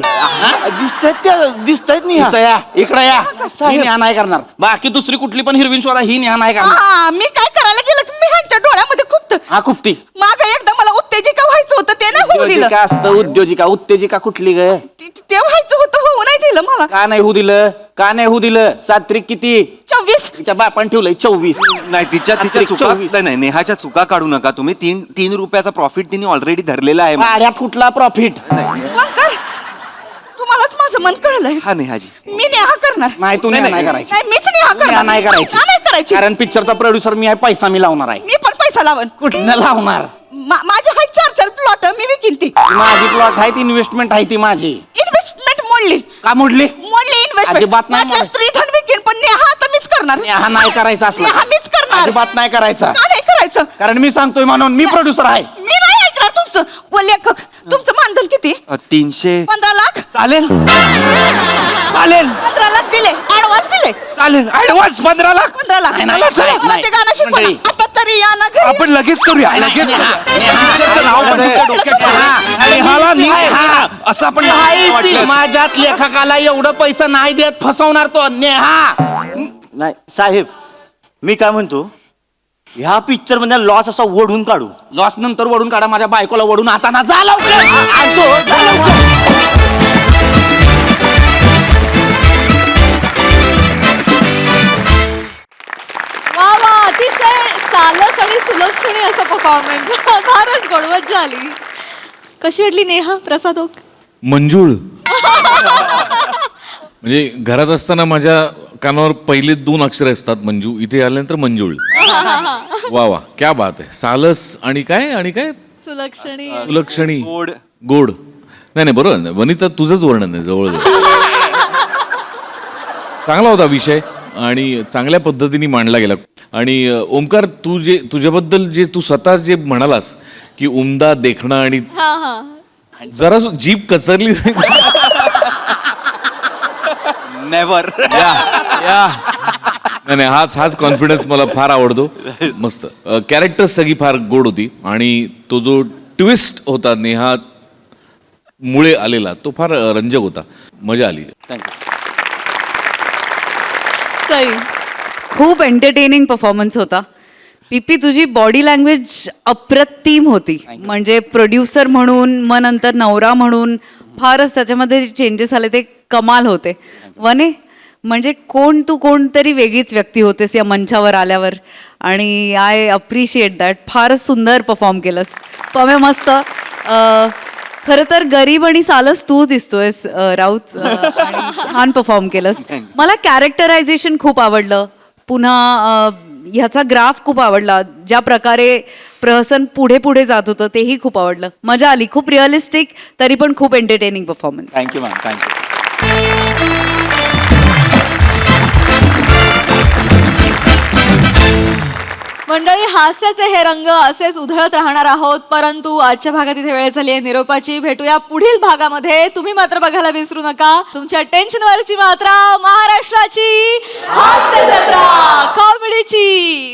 [SPEAKER 9] दिसतायत निहा.
[SPEAKER 10] इथं या, इकडे या. ही नेहा नाही करणार. बाकी दुसरी कुठली पण हिरवीन शोधा, ही नेहा नाही करणार.
[SPEAKER 8] मी काय करायला गेलं की मी ह्यांच्या डोळ्यामध्ये खूप
[SPEAKER 10] हा खुपती
[SPEAKER 8] माग एकदा मला उत्तेजिका व्हायचं होतं, ते नाही होऊ दिलं.
[SPEAKER 10] उद्योजिका असतं. उत्तेजिका कुठली ग?
[SPEAKER 8] ते व्हायचं होतं, होऊ नाही दिलं मला.
[SPEAKER 10] का नाही होऊ दिलं? सात्रिक किती?
[SPEAKER 8] 24.
[SPEAKER 10] तिच्या बापान ठेवलंय 24.
[SPEAKER 11] नाही तिच्या चुका. नाही नेहाच्या चुका काढू नका तुम्ही. 3 रुपयाचा प्रॉफिट तिने ऑलरेडी धरलेला आहे.
[SPEAKER 10] भाड्यात कुठला प्रॉफिट?
[SPEAKER 8] वंकार तुम्हालाच माझं मन कळलंय.
[SPEAKER 11] हा नेहाजी,
[SPEAKER 8] मी नेहा करणार.
[SPEAKER 10] नाही तू नाही करायची.
[SPEAKER 8] नाही मीच नेहा
[SPEAKER 10] नेहा
[SPEAKER 8] करणार.
[SPEAKER 10] नाही करायची.
[SPEAKER 8] का नाही करायची?
[SPEAKER 10] कारण पिक्चरचा प्रोड्युसर मी आहे, पैसा मी लावणार आहे.
[SPEAKER 8] मी पण पैसा लावन.
[SPEAKER 10] कुठनं लावणार?
[SPEAKER 8] माझे हाय 4 प्लॉट मी विकीन ती.
[SPEAKER 10] माझी प्लॉट आहे ती, इन्व्हेस्टमेंट आहे ती माझी.
[SPEAKER 8] इन्व्हेस्टमेंट मोडली.
[SPEAKER 10] का मोडली?
[SPEAKER 8] इन्व्हेस्टमेंट.
[SPEAKER 10] अजिबात नाही
[SPEAKER 8] माझं
[SPEAKER 10] मोडली.
[SPEAKER 8] स्त्रीधन विकीन, पण नेहा आता मीच करणार.
[SPEAKER 10] नेहा नाही करायचा असला.
[SPEAKER 8] नेहा मीच करणार.
[SPEAKER 10] अजिबात नाही करायचा.
[SPEAKER 8] का नाही करायचं?
[SPEAKER 10] कारण मी सांगतोय म्हणून. मी प्रोड्युसर आहे.
[SPEAKER 8] मी नाही ऐकणार तुमचं. व लेखक तुमचं मानधन किती?
[SPEAKER 11] 300.
[SPEAKER 8] 15 लाख.
[SPEAKER 11] चालेल
[SPEAKER 8] 15 लाख दिले. ऍडव्हान्स दिले.
[SPEAKER 11] चालेल. ऍडव्हान्स 15 लाख.
[SPEAKER 8] 15 लाख.
[SPEAKER 10] नाही, नाही,
[SPEAKER 8] मला चला, मला
[SPEAKER 10] नाही.
[SPEAKER 8] ते गाणं शिकवा.
[SPEAKER 10] मंडळी.
[SPEAKER 8] आता तरी या ना घरी.
[SPEAKER 11] आपण लगेच करूया. लगेच
[SPEAKER 10] नेहा,
[SPEAKER 11] करूया.
[SPEAKER 10] नेहा.
[SPEAKER 11] पिक्चरचं नाव पण तुमच्या डोक्यात ठेवा. नेहाला नेहा असं आपण वाटलं.
[SPEAKER 10] माझ्यात लेखकाला एवढं पैसा नाही देत, फसवणार तो नेहा.
[SPEAKER 9] नाही साहेब, मी काय म्हणतो, ह्या पिक्चर मध्ये लॉस असा ओढून काढू.
[SPEAKER 10] लॉस नंतर वडून काढा. माझ्या बायकोला वडून आता ना जा लवकर.
[SPEAKER 9] आणतो, जा लवकर.
[SPEAKER 1] सालस आणि सुलक्षणी असा परफॉर्मन्स. फारच गोड, मज्जा आली. कशी वाटली नेहा प्रसादोक?
[SPEAKER 5] मंजूळ. म्हणजे घरात असताना माझ्या कानावर पहिले 2 अक्षर असतात मंजू, इथे आल्यानंतर मंजूळ. वा वा, क्या बात आहे. सालस आणि काय
[SPEAKER 1] सुलक्षणी.
[SPEAKER 5] सुलक्षणी,
[SPEAKER 11] गोड.
[SPEAKER 5] गोड. नाही बरोबर ना वनिता, तुझंच वर्णन आहे जवळजवळ. चांगला होता विषय आणि चांगल्या पद्धतीने मांडला गेला. आणि ओमकार, तू जे तुझ्याबद्दल जे तू स्वतः जे म्हणालास की उमदा देखणं आणि
[SPEAKER 1] हा हा.
[SPEAKER 5] जरा जीभ कचरली.
[SPEAKER 9] नेव्हर.
[SPEAKER 5] नाही हाच कॉन्फिडन्स मला फार आवडतो. मस्त कॅरेक्टर सगळी फार गोड होती आणि तो जो ट्विस्ट होता नेहा मुळे आलेला तो फार रंजक होता. मजा आली.
[SPEAKER 1] सई.
[SPEAKER 6] खूप एंटरटेनिंग परफॉर्मन्स होता. पीपी, तुझी बॉडी लँग्वेज अप्रतिम होती. म्हणजे प्रोड्युसर म्हणून मग नंतर नवरा म्हणून फारच त्याच्यामध्ये जे चेंजेस आले ते कमाल होते. वने, म्हणजे कोणतरी वेगळीच व्यक्ती होतेस या मंचावर आल्यावर आणि आय अप्रिशिएट दॅट. फारच सुंदर परफॉर्म केलंस. पम्या मस्त. खरं तर गरीब आणि सालस तू दिसतोयस राऊत. आणि छान परफॉर्म केलंस. मला कॅरेक्टरायझेशन खूप आवडलं. पुन्हा ह्याचा ग्राफ खूप आवडला. ज्या प्रकारे प्रहसन पुढे जात होतं तेही खूप आवडलं. मजा आली. खूप रिअलिस्टिक तरी पण खूप entertaining performance.
[SPEAKER 9] Thank you ma'am, thank you.
[SPEAKER 1] मंडळी, हास्याचे हे रंग असेच उधळत राहणार आहोत, परंतु आजच्या भागात इथे वेळ झाली आहे निरोपाची. भेटूया पुढील भागामध्ये. तुम्ही मात्र बघायला विसरू नका तुमच्या टेन्शनवरची मात्रा, महाराष्ट्राची हास्य जत्रा, कॉमेडीची